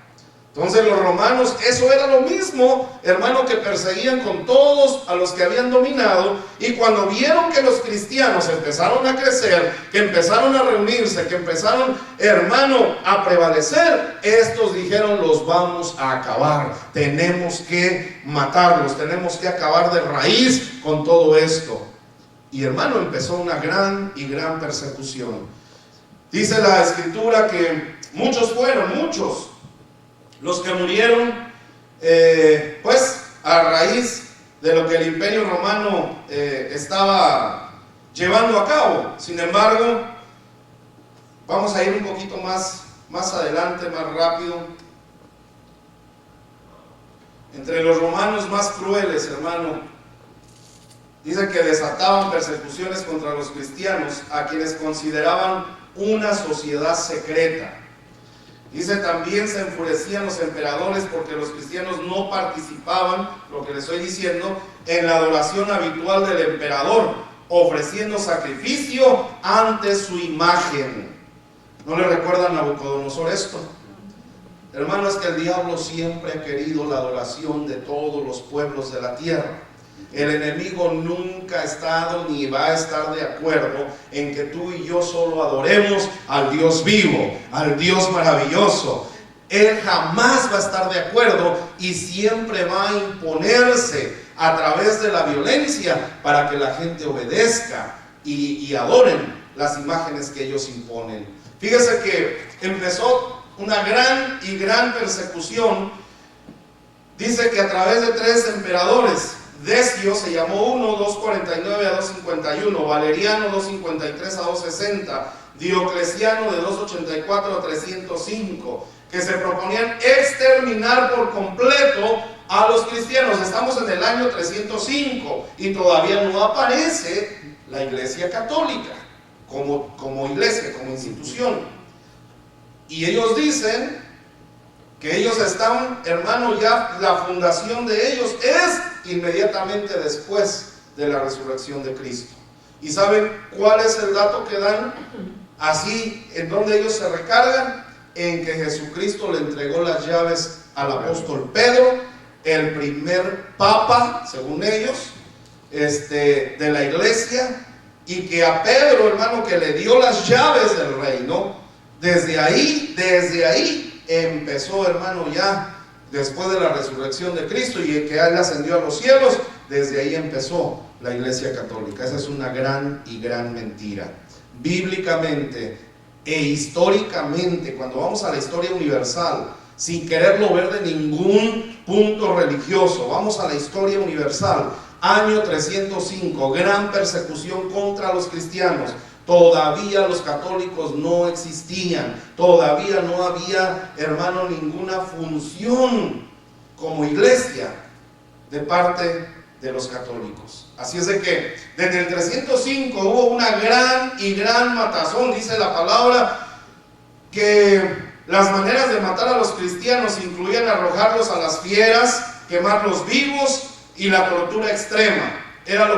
Entonces los romanos, eso era lo mismo, hermano, que perseguían con todos a los que habían dominado. Y cuando vieron que los cristianos empezaron a crecer, que empezaron a reunirse, que empezaron, hermano, a prevalecer, estos dijeron: los vamos a acabar, tenemos que matarlos, tenemos que acabar de raíz con todo esto. Y, hermano, empezó una gran persecución. Dice la escritura que muchos los que murieron, pues a raíz de lo que el imperio romano estaba llevando a cabo. Sin embargo, vamos a ir un poquito más adelante, más rápido. Entre los romanos más crueles, hermano, dice que desataban persecuciones contra los cristianos, a quienes consideraban una sociedad secreta. Dice: también se enfurecían los emperadores porque los cristianos no participaban, lo que les estoy diciendo, en la adoración habitual del emperador, ofreciendo sacrificio ante su imagen. ¿No le recuerda a Nabucodonosor esto? Hermano, es que el diablo siempre ha querido la adoración de todos los pueblos de la tierra. El enemigo nunca ha estado ni va a estar de acuerdo en que tú y yo solo adoremos al Dios vivo, al Dios maravilloso. Él jamás va a estar de acuerdo y siempre va a imponerse a través de la violencia para que la gente obedezca y adoren las imágenes que ellos imponen. Fíjese que empezó una gran persecución. Dice que a través de 3 emperadores. Decio se llamó uno, 249 a 251, Valeriano 253 a 260, Diocleciano de 284 a 305, que se proponían exterminar por completo a los cristianos. Estamos en el año 305 y todavía no aparece la Iglesia Católica como iglesia, como institución. Y ellos dicen que ellos están, hermano, ya la fundación de ellos es inmediatamente después de la resurrección de Cristo. ¿Y saben cuál es el dato que dan? Así, en donde ellos se recargan, en que Jesucristo le entregó las llaves al apóstol Pedro, el primer papa, según ellos, de la iglesia, y que a Pedro, hermano, que le dio las llaves del reino. Desde ahí empezó, hermano, ya después de la resurrección de Cristo y que Él ascendió a los cielos, desde ahí empezó la Iglesia Católica. Esa es una gran mentira. Bíblicamente e históricamente, cuando vamos a la historia universal, sin quererlo ver de ningún punto religioso, vamos a la historia universal, año 305, gran persecución contra los cristianos. Todavía los católicos no existían, todavía no había, hermano, ninguna función como iglesia de parte de los católicos. Así es de que desde el 305 hubo una gran matazón. Dice la palabra que las maneras de matar a los cristianos incluían arrojarlos a las fieras, quemarlos vivos y la tortura extrema. Era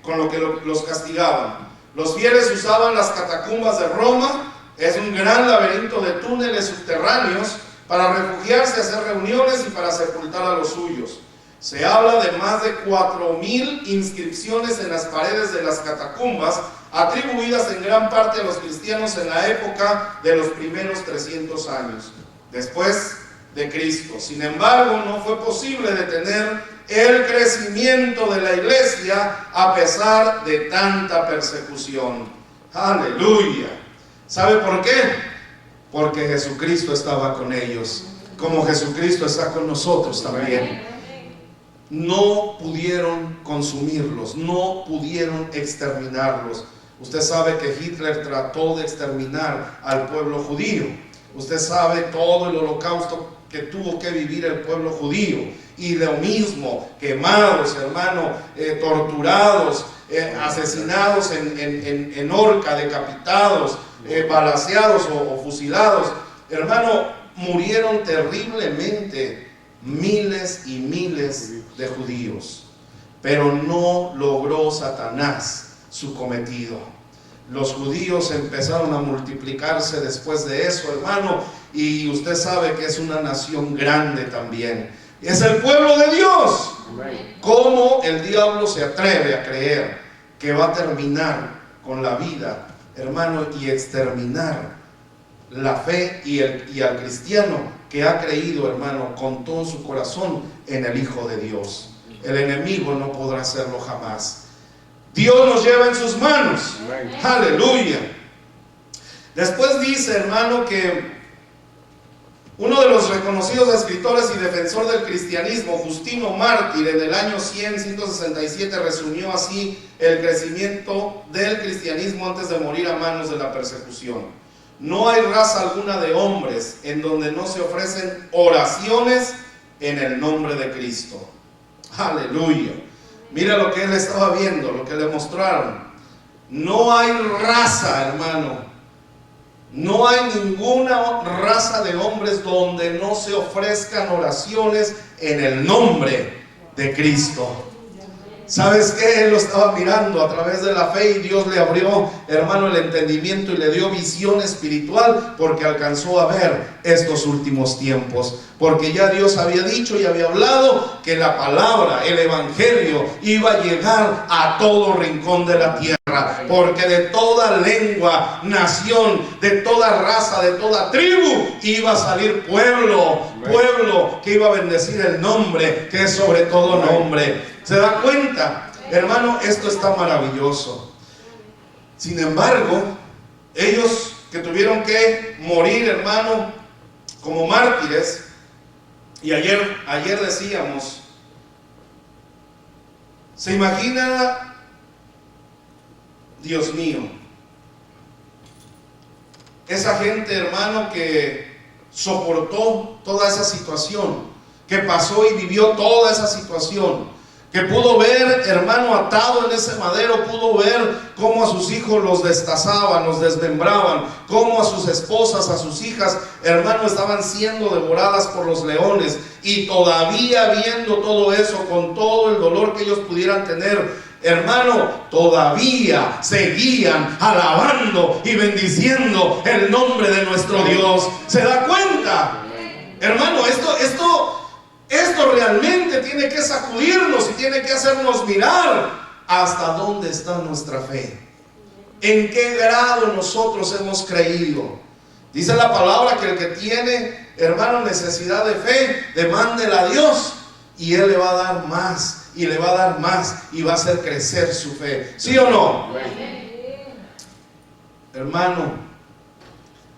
con lo que los castigaban. Los fieles usaban las catacumbas de Roma Es un gran laberinto de túneles subterráneos para refugiarse, hacer reuniones y para sepultar a los suyos. Se habla de más de 4.000 inscripciones en las paredes de las catacumbas, atribuidas en gran parte a los cristianos en la época de los primeros 300 años después de Cristo. Sin embargo, no fue posible detener el crecimiento de la iglesia a pesar de tanta persecución. ¡Aleluya! ¿Sabe por qué? Porque Jesucristo estaba con ellos, como Jesucristo está con nosotros también. No pudieron consumirlos, no pudieron exterminarlos. Usted sabe que Hitler trató de exterminar al pueblo judío. Usted sabe todo el holocausto que tuvo que vivir el pueblo judío. Y lo mismo, quemados, hermano, torturados, asesinados en horca, decapitados, balaceados o fusilados. Hermano, murieron terriblemente miles y miles de judíos. Pero no logró Satanás su cometido. Los judíos empezaron a multiplicarse después de eso, hermano, y usted sabe que es una nación grande también. Es el pueblo de Dios. ¿Cómo el diablo se atreve a creer que va a terminar con la vida, hermano, y exterminar la fe y al cristiano que ha creído, hermano, con todo su corazón en el Hijo de Dios? El enemigo no podrá hacerlo jamás. Dios nos lleva en sus manos. Aleluya. Después dice, hermano, que uno de los reconocidos escritores y defensor del cristianismo, Justino Mártir, en el año 167 resumió así el crecimiento del cristianismo antes de morir a manos de la persecución. No hay raza alguna de hombres en donde no se ofrecen oraciones en el nombre de Cristo. Aleluya. Mira lo que él estaba viendo, lo que le mostraron. No hay raza, hermano. No hay ninguna raza de hombres donde no se ofrezcan oraciones en el nombre de Cristo. ¿Sabes qué? Él lo estaba mirando a través de la fe y Dios le abrió, hermano, el entendimiento y le dio visión espiritual porque alcanzó a ver estos últimos tiempos. Porque ya Dios había dicho y había hablado que la palabra, el evangelio, iba a llegar a todo rincón de la tierra. Porque de toda lengua, nación, de toda raza, de toda tribu, iba a salir pueblo que iba a bendecir el nombre, que es sobre todo nombre. ¿Se da cuenta? Hermano, esto está maravilloso. Sin embargo, ellos que tuvieron que morir, hermano, como mártires, y ayer decíamos, ¿se imagina, Dios mío, esa gente, hermano, que soportó toda esa situación, que pasó y vivió toda esa situación, que pudo ver, hermano, atado en ese madero, pudo ver cómo a sus hijos los destazaban, los desmembraban, cómo a sus esposas, a sus hijas, hermano, estaban siendo devoradas por los leones, y todavía viendo todo eso, con todo el dolor que ellos pudieran tener, hermano, todavía seguían alabando y bendiciendo el nombre de nuestro Dios. ¿Se da cuenta? Hermano, esto realmente tiene que sacudirnos y tiene que hacernos mirar hasta dónde está nuestra fe, en qué grado nosotros hemos creído. Dice la palabra que el que tiene, hermano, necesidad de fe, demándela a Dios y Él le va a dar más, y le va a dar más, y va a hacer crecer su fe. ¿Sí o no? Hermano,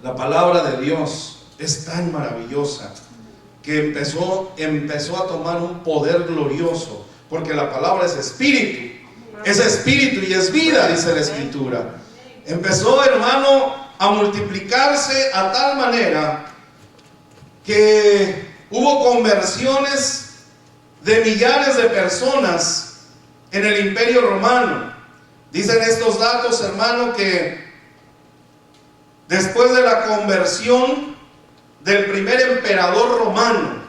la palabra de Dios es tan maravillosa que empezó a tomar un poder glorioso, porque la palabra es espíritu y es vida, dice la Escritura. Empezó, hermano, a multiplicarse a tal manera que hubo conversiones de millares de personas en el Imperio Romano. Dicen estos datos, hermano, que después de la conversión del primer emperador romano,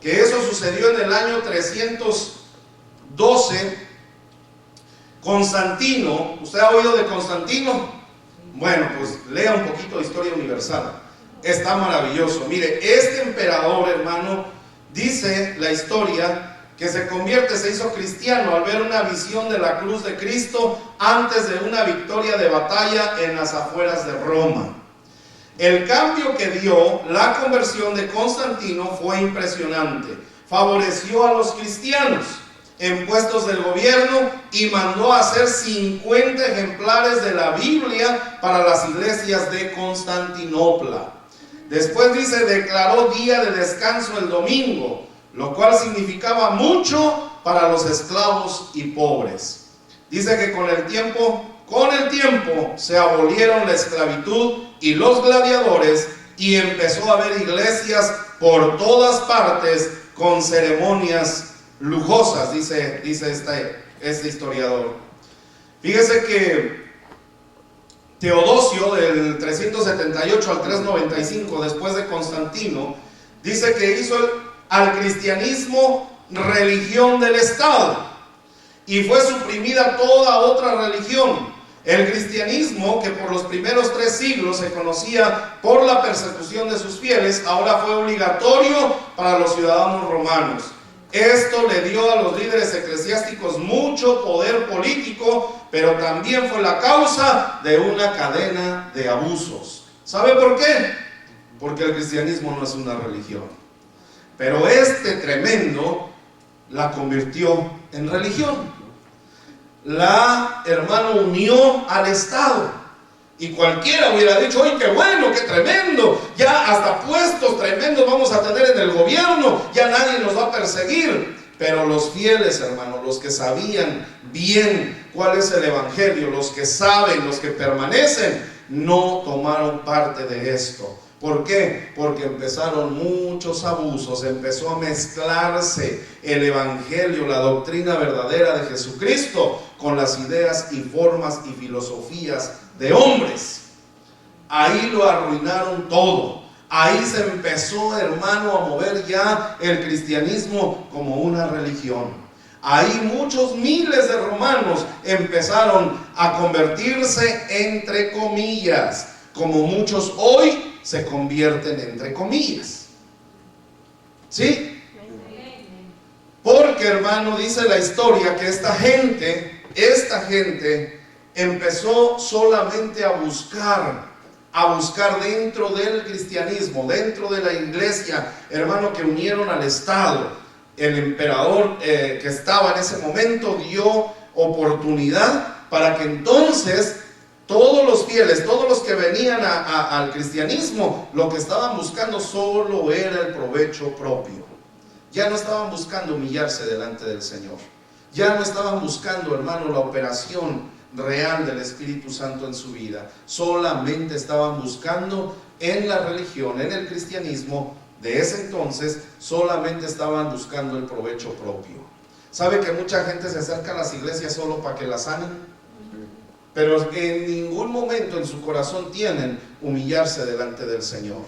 que eso sucedió en el año 312, Constantino, ¿usted ha oído de Constantino? Bueno, pues lea un poquito de historia universal. Está maravilloso. Mire, este emperador, hermano, dice la historia que se hizo cristiano al ver una visión de la cruz de Cristo antes de una victoria de batalla en las afueras de Roma. El cambio que dio la conversión de Constantino fue impresionante. Favoreció a los cristianos en puestos del gobierno y mandó a hacer 50 ejemplares de la Biblia para las iglesias de Constantinopla. Después dice, declaró día de descanso el domingo, lo cual significaba mucho para los esclavos y pobres. Dice que con el tiempo se abolieron la esclavitud y los gladiadores y empezó a haber iglesias por todas partes con ceremonias lujosas, dice este historiador. Fíjese que Teodosio, del 378 al 395 después de Constantino, dice que hizo al cristianismo religión del Estado y fue suprimida toda otra religión. El cristianismo, que por los primeros 3 siglos se conocía por la persecución de sus fieles, ahora fue obligatorio para los ciudadanos romanos. Esto le dio a los líderes eclesiásticos mucho poder político, pero también fue la causa de una cadena de abusos. ¿Sabe por qué? Porque el cristianismo no es una religión. Pero este tremendo la convirtió en religión. La, hermano, unió al Estado. Y cualquiera hubiera dicho, ¡ay, qué bueno, qué tremendo! Ya hasta puestos tremendos vamos a tener en el gobierno, ya nadie nos va a perseguir. Pero los fieles, hermanos, los que sabían bien cuál es el evangelio, los que saben, los que permanecen, no tomaron parte de esto. ¿Por qué? Porque empezaron muchos abusos, empezó a mezclarse el evangelio, la doctrina verdadera de Jesucristo con las ideas y formas y filosofías de hombres. Ahí lo arruinaron todo. Ahí se empezó, hermano, a mover ya el cristianismo como una religión. Ahí muchos miles de romanos empezaron a convertirse entre comillas, como muchos hoy se convierten entre comillas. ¿Sí? Porque, hermano, dice la historia que esta gente empezó solamente a buscar dentro del cristianismo, dentro de la iglesia, hermano, que unieron al Estado. El emperador que estaba en ese momento dio oportunidad para que entonces todos los fieles, todos los que venían al cristianismo, lo que estaban buscando solo era el provecho propio. Ya no estaban buscando humillarse delante del Señor. Ya no estaban buscando, hermano, la operación real del Espíritu Santo en su vida. Solamente estaban buscando en la religión, en el cristianismo de ese entonces, solamente estaban buscando el provecho propio. ¿Sabe que mucha gente se acerca a las iglesias solo para que la sanen? Pero en ningún momento en su corazón tienen humillarse delante del Señor.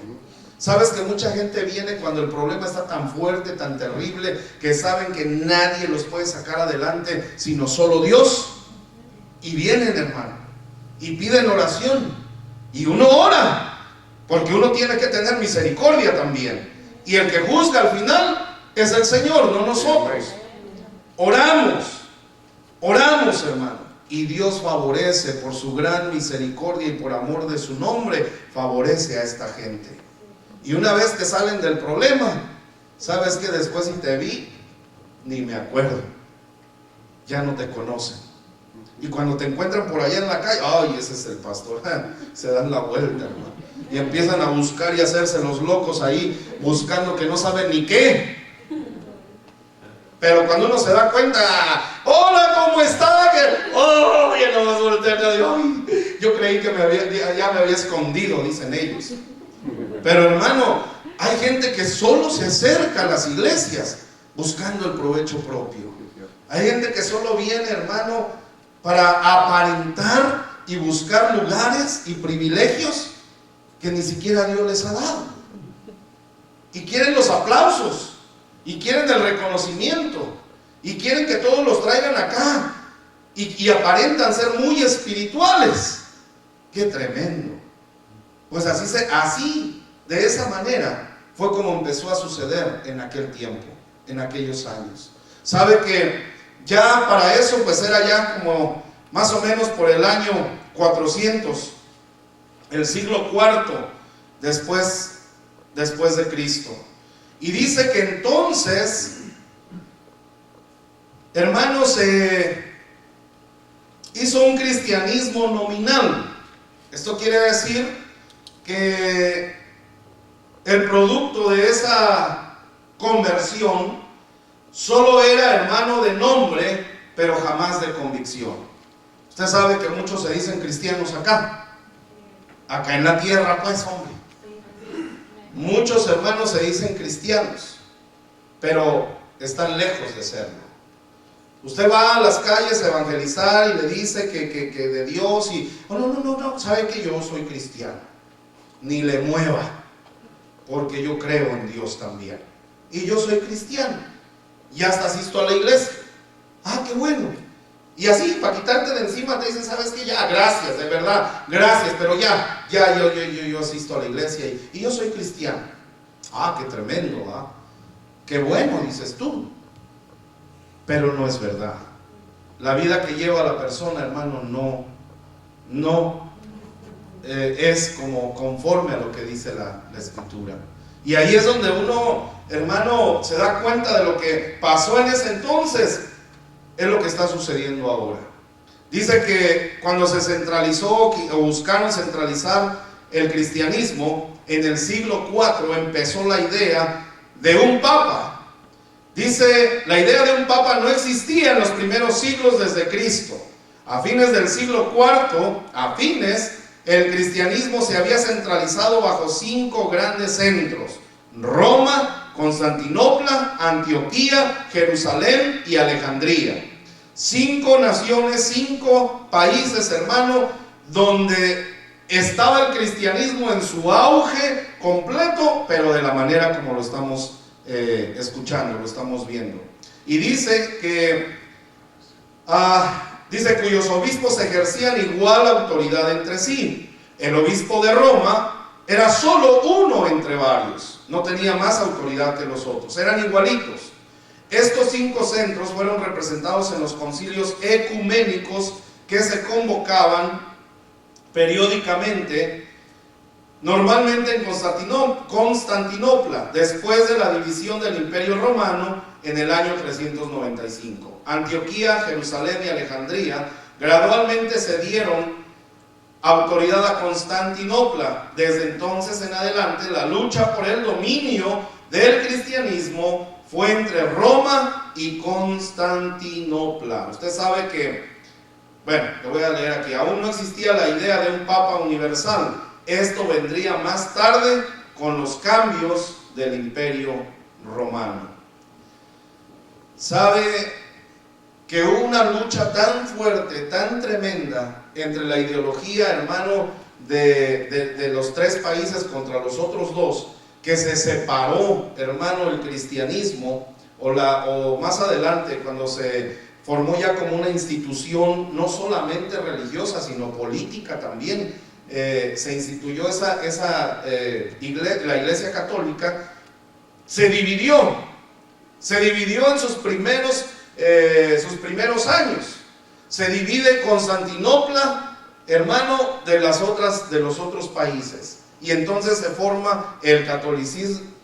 ¿Sabes que mucha gente viene cuando el problema está tan fuerte, tan terrible, que saben que nadie los puede sacar adelante sino solo Dios? Y vienen, hermano, y piden oración. Y uno ora, porque uno tiene que tener misericordia también. Y el que juzga al final es el Señor, no nosotros. Oramos, hermano. Y Dios favorece por su gran misericordia y por amor de su nombre, favorece a esta gente. Y una vez que salen del problema, ¿sabes que después si te vi? Ni me acuerdo. Ya no te conocen. Y cuando te encuentran por allá en la calle, ¡ay, ese es el pastor! Se dan la vuelta, hermano. Y empiezan a buscar y a hacerse los locos ahí, buscando que no saben ni qué. Pero cuando uno se da cuenta, ¡hola, ¿cómo está? ¡Oh! Ya no vas a voltear. Yo creí que ya me había escondido, dicen ellos. Pero, hermano, hay gente que solo se acerca a las iglesias buscando el provecho propio. Hay gente que solo viene, hermano, para aparentar y buscar lugares y privilegios que ni siquiera Dios les ha dado. Y quieren los aplausos. Y quieren el reconocimiento. Y quieren que todos los traigan acá. Y aparentan ser muy espirituales. ¡Qué tremendo! Pues así, de esa manera, fue como empezó a suceder en aquel tiempo, en aquellos años. Sabe que ya para eso, pues era ya como más o menos por el año 400, el siglo IV después de Cristo. Y dice que entonces, hermanos, se hizo un cristianismo nominal. Esto quiere decir que el producto de esa conversión solo era, hermano, de nombre, pero jamás de convicción. Usted sabe que muchos se dicen cristianos acá en la tierra, pues, hombre. Muchos hermanos se dicen cristianos, pero están lejos de serlo. Usted va a las calles a evangelizar y le dice que de Dios y no, sabe que yo soy cristiano. Ni le mueva, porque yo creo en Dios también. Y yo soy cristiano. Y hasta asisto a la iglesia. Ah, qué bueno. Y así, para quitarte de encima, te dicen, ¿sabes qué? Ya, gracias, de verdad, gracias, pero yo asisto a la iglesia y yo soy cristiano. Ah, qué tremendo, ¿ah? Qué bueno, dices tú. Pero no es verdad. La vida que lleva la persona, hermano, no es como conforme a lo que dice la Escritura. Y ahí es donde uno, hermano, se da cuenta de lo que pasó en ese entonces. Es lo que está sucediendo ahora. Dice que cuando se centralizó o buscaron centralizar el cristianismo, en el siglo IV empezó la idea de un papa. Dice, la idea de un papa no existía en los primeros siglos desde Cristo. A fines del siglo IV, el cristianismo se había centralizado bajo 5 grandes centros: Roma, Constantinopla, Antioquía, Jerusalén y Alejandría. 5 naciones, 5 países, hermano, donde estaba el cristianismo en su auge completo, pero de la manera como lo estamos escuchando, lo estamos viendo. Y dice que cuyos obispos ejercían igual autoridad entre sí. El obispo de Roma era solo uno entre varios, no tenía más autoridad que los otros, eran igualitos. Estos 5 centros fueron representados en los concilios ecuménicos que se convocaban periódicamente, normalmente en Constantinopla, después de la división del Imperio Romano en el año 395. Antioquía, Jerusalén y Alejandría gradualmente cedieron autoridad a Constantinopla. Desde entonces en adelante, la lucha por el dominio del cristianismo fue entre Roma y Constantinopla. Usted sabe que, bueno, le voy a leer aquí, aún no existía la idea de un papa universal. Esto vendría más tarde con los cambios del Imperio Romano. Sabe que hubo una lucha tan fuerte, tan tremenda entre la ideología, hermano, de los 3 países contra los otros 2, que se separó, hermano, el cristianismo, o más adelante, cuando se formó ya como una institución no solamente religiosa, sino política también. Se instituyó la Iglesia Católica. Se dividió en sus primeros años. Se divide Constantinopla, hermano, de los otros países. Y entonces se forma el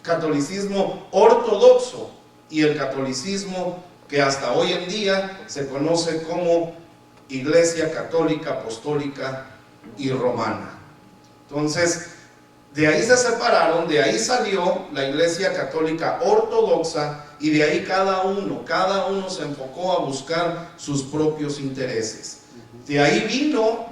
catolicismo ortodoxo y el catolicismo que hasta hoy en día se conoce como Iglesia Católica, Apostólica y Romana. Entonces, de ahí se separaron, de ahí salió la Iglesia Católica Ortodoxa, y de ahí cada uno se enfocó a buscar sus propios intereses. De ahí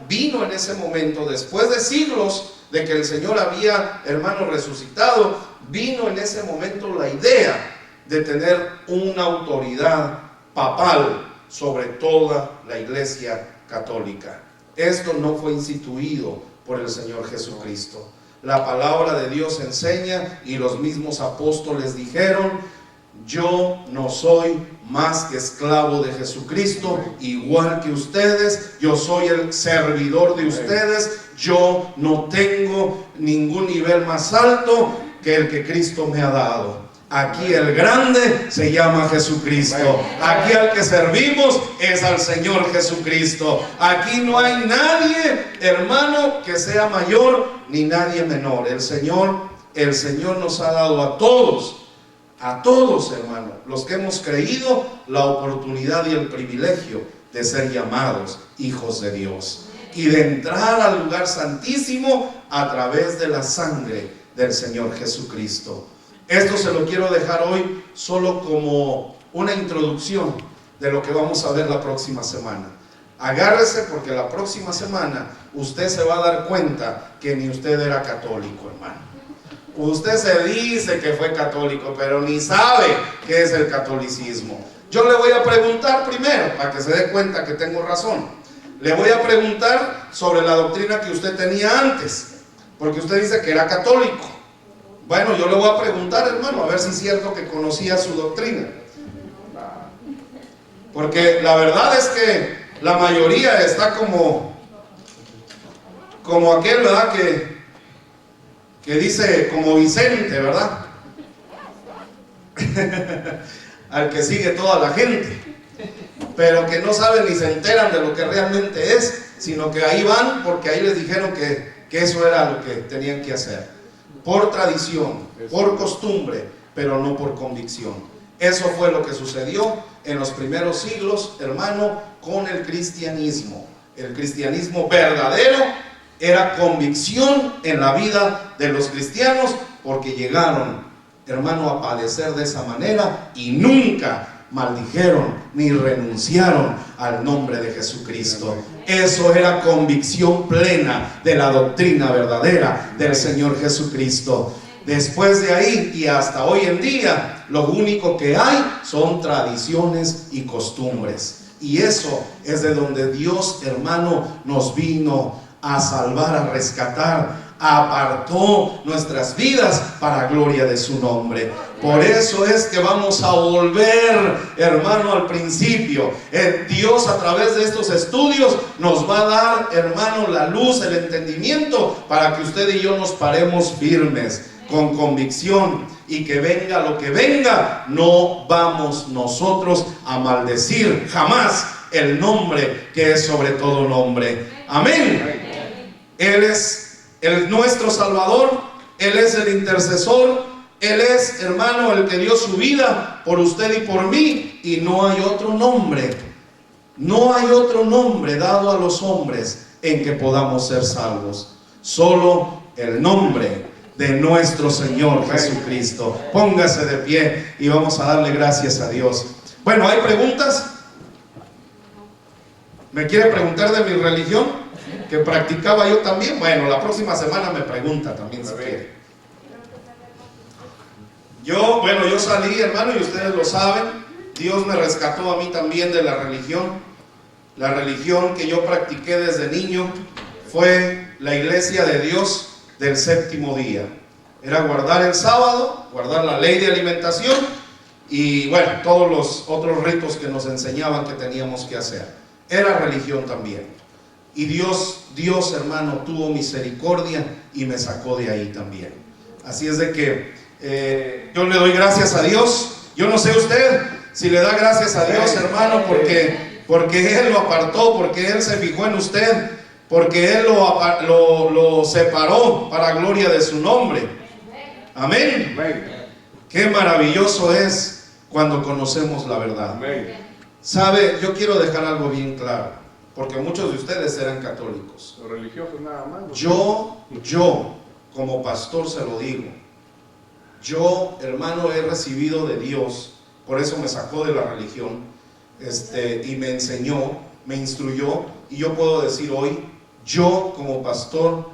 vino en ese momento, después de siglos de que el Señor había, hermano, resucitado, vino en ese momento la idea de tener una autoridad papal sobre toda la Iglesia Católica. Esto no fue instituido por el Señor Jesucristo. La palabra de Dios enseña, y los mismos apóstoles dijeron: yo no soy más que esclavo de Jesucristo, igual que ustedes. Yo soy el servidor de ustedes. yo no tengo ningún nivel más alto que el que Cristo me ha dado. Aquí el grande se llama Jesucristo. Aquí al que servimos es al Señor Jesucristo. Aquí no hay nadie, hermano, que sea mayor ni nadie menor. El Señor nos ha dado a todos, hermano, los que hemos creído, la oportunidad y el privilegio de ser llamados hijos de Dios y de entrar al lugar santísimo a través de la sangre del Señor Jesucristo. Esto se lo quiero dejar hoy solo como una introducción de lo que vamos a ver la próxima semana. Agárrese, porque la próxima semana usted se va a dar cuenta que ni usted era católico, hermano. Usted se dice que fue católico, pero ni sabe qué es el catolicismo. Yo le voy a preguntar primero, para que se dé cuenta que tengo razón. Le voy a preguntar sobre la doctrina que usted tenía antes, porque usted dice que era católico. Bueno, yo le voy a preguntar, hermano, a ver si es cierto que conocía su doctrina. Porque la verdad es que la mayoría está como aquel, ¿verdad? Que dice, como Vicente, ¿verdad? Al que sigue toda la gente, pero que no saben ni se enteran de lo que realmente es, sino que ahí van porque ahí les dijeron que eso era lo que tenían que hacer. Por tradición, por costumbre, pero no por convicción. Eso fue lo que sucedió en los primeros siglos, hermano, con el cristianismo. El cristianismo verdadero era convicción en la vida de los cristianos, porque llegaron, hermano, a padecer de esa manera y nunca maldijeron ni renunciaron al nombre de Jesucristo. Eso era convicción plena de la doctrina verdadera del Señor Jesucristo. Después de ahí y hasta hoy en día, lo único que hay son tradiciones y costumbres. Y eso es de donde Dios, hermano, nos vino a salvar, a rescatar, apartó nuestras vidas para gloria de su nombre. Por eso es que vamos a volver, hermano, al principio. Dios, a través de estos estudios, nos va a dar, hermano, la luz, el entendimiento, para que usted y yo nos paremos firmes, con convicción, y que venga lo que venga, no vamos nosotros a maldecir jamás el nombre que es sobre todo nombre. Amén. Él es nuestro Salvador, Él es el intercesor, Él es, hermano, el que dio su vida por usted y por mí, y no hay otro nombre dado a los hombres en que podamos ser salvos, solo el nombre de nuestro Señor Jesucristo. Póngase de pie y vamos a darle gracias a Dios. Bueno, ¿hay preguntas? ¿Me quiere preguntar de mi religión, que practicaba yo también? Bueno, la próxima semana me pregunta también si quiere. Yo salí, hermano, y ustedes lo saben. Dios me rescató a mí también de la religión. La religión que yo practiqué desde niño fue la iglesia de Dios del séptimo día. Era guardar el sábado, guardar la ley de alimentación y, bueno, todos los otros ritos que nos enseñaban que teníamos que hacer. Era religión también. Y Dios, hermano, tuvo misericordia y me sacó de ahí también. Así es de que yo le doy gracias a Dios. Yo no sé usted si le da gracias a Dios, hermano, porque Él lo apartó, porque Él se fijó en usted, porque Él lo separó para gloria de su nombre. Amén. Qué maravilloso es cuando conocemos la verdad. Sabe, yo quiero dejar algo bien claro, porque muchos de ustedes eran católicos. Los religiosos nada más. Yo como pastor se lo digo. Yo, hermano, he recibido de Dios, por eso me sacó de la religión, y me enseñó, me instruyó, y yo puedo decir hoy, yo como pastor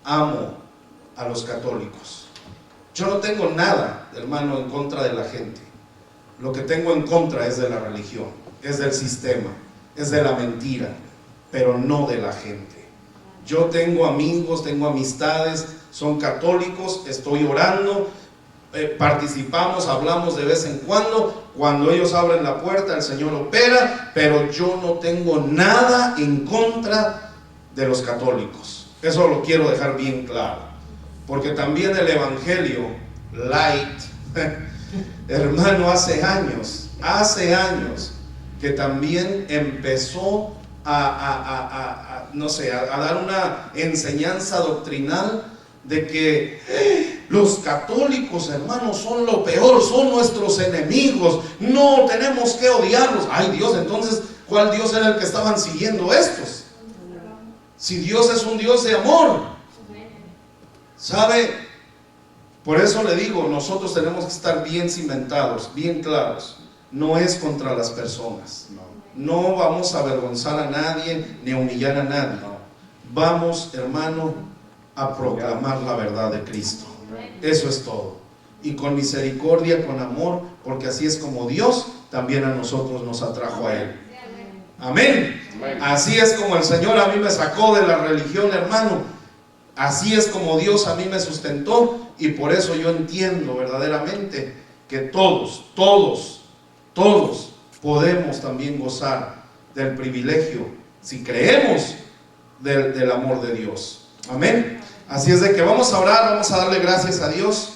amo a los católicos. Yo no tengo nada, hermano, en contra de la gente. Lo que tengo en contra es de la religión, es del sistema, es de la mentira, pero no de la gente. Yo tengo amigos, tengo amistades, son católicos, estoy orando, participamos, hablamos de vez en cuando ellos abren la puerta, el Señor opera, pero yo no tengo nada en contra de los católicos. Eso lo quiero dejar bien claro, porque también el evangelio light, hermano, hace años que también empezó no sé, a dar una enseñanza doctrinal de que los católicos, hermanos, son lo peor, son nuestros enemigos, no tenemos que odiarlos. Ay Dios, entonces, ¿cuál Dios era el que estaban siguiendo estos? Si Dios es un Dios de amor, ¿sabe? Por eso le digo, nosotros tenemos que estar bien cimentados, bien claros. No es contra las personas, no vamos a avergonzar a nadie ni a humillar a nadie. Vamos, hermano, a proclamar la verdad de Cristo. Eso es todo. Y con misericordia, con amor, porque así es como Dios también a nosotros nos atrajo a Él. Amén. Así es como el Señor a mí me sacó de la religión, hermano. Así es como Dios a mí me sustentó, y por eso yo entiendo verdaderamente que todos podemos también gozar del privilegio, si creemos del amor de Dios. Amén. Así es de que vamos a orar, vamos a darle gracias a Dios.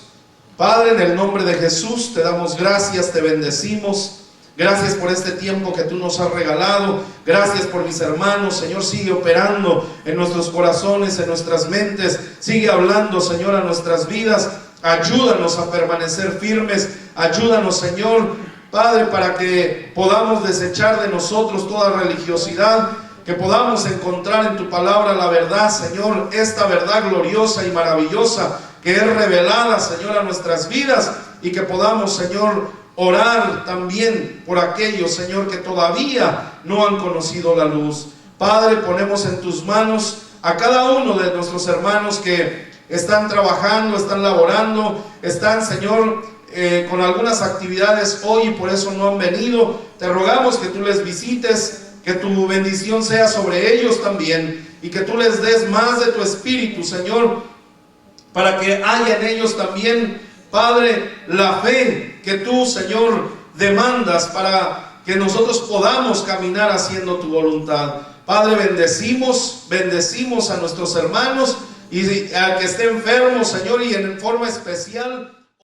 Padre, en el nombre de Jesús te damos gracias, te bendecimos. Gracias por este tiempo que tú nos has regalado. Gracias por mis hermanos. Señor, sigue operando en nuestros corazones, en nuestras mentes. Sigue hablando, Señor, a nuestras vidas. Ayúdanos a permanecer firmes. Ayúdanos, Señor, Padre, para que podamos desechar de nosotros toda religiosidad, que podamos encontrar en tu palabra la verdad, Señor, esta verdad gloriosa y maravillosa que es revelada, Señor, a nuestras vidas, y que podamos, Señor, orar también por aquellos, Señor, que todavía no han conocido la luz. Padre, ponemos en tus manos a cada uno de nuestros hermanos que están trabajando, están laborando, están, Señor, con algunas actividades hoy y por eso no han venido. Te rogamos que tú les visites, que tu bendición sea sobre ellos también, y que tú les des más de tu espíritu, Señor, para que haya en ellos también, Padre, la fe que tú, Señor, demandas para que nosotros podamos caminar haciendo tu voluntad. Padre, bendecimos a nuestros hermanos y al que esté enfermo, Señor, y en forma especial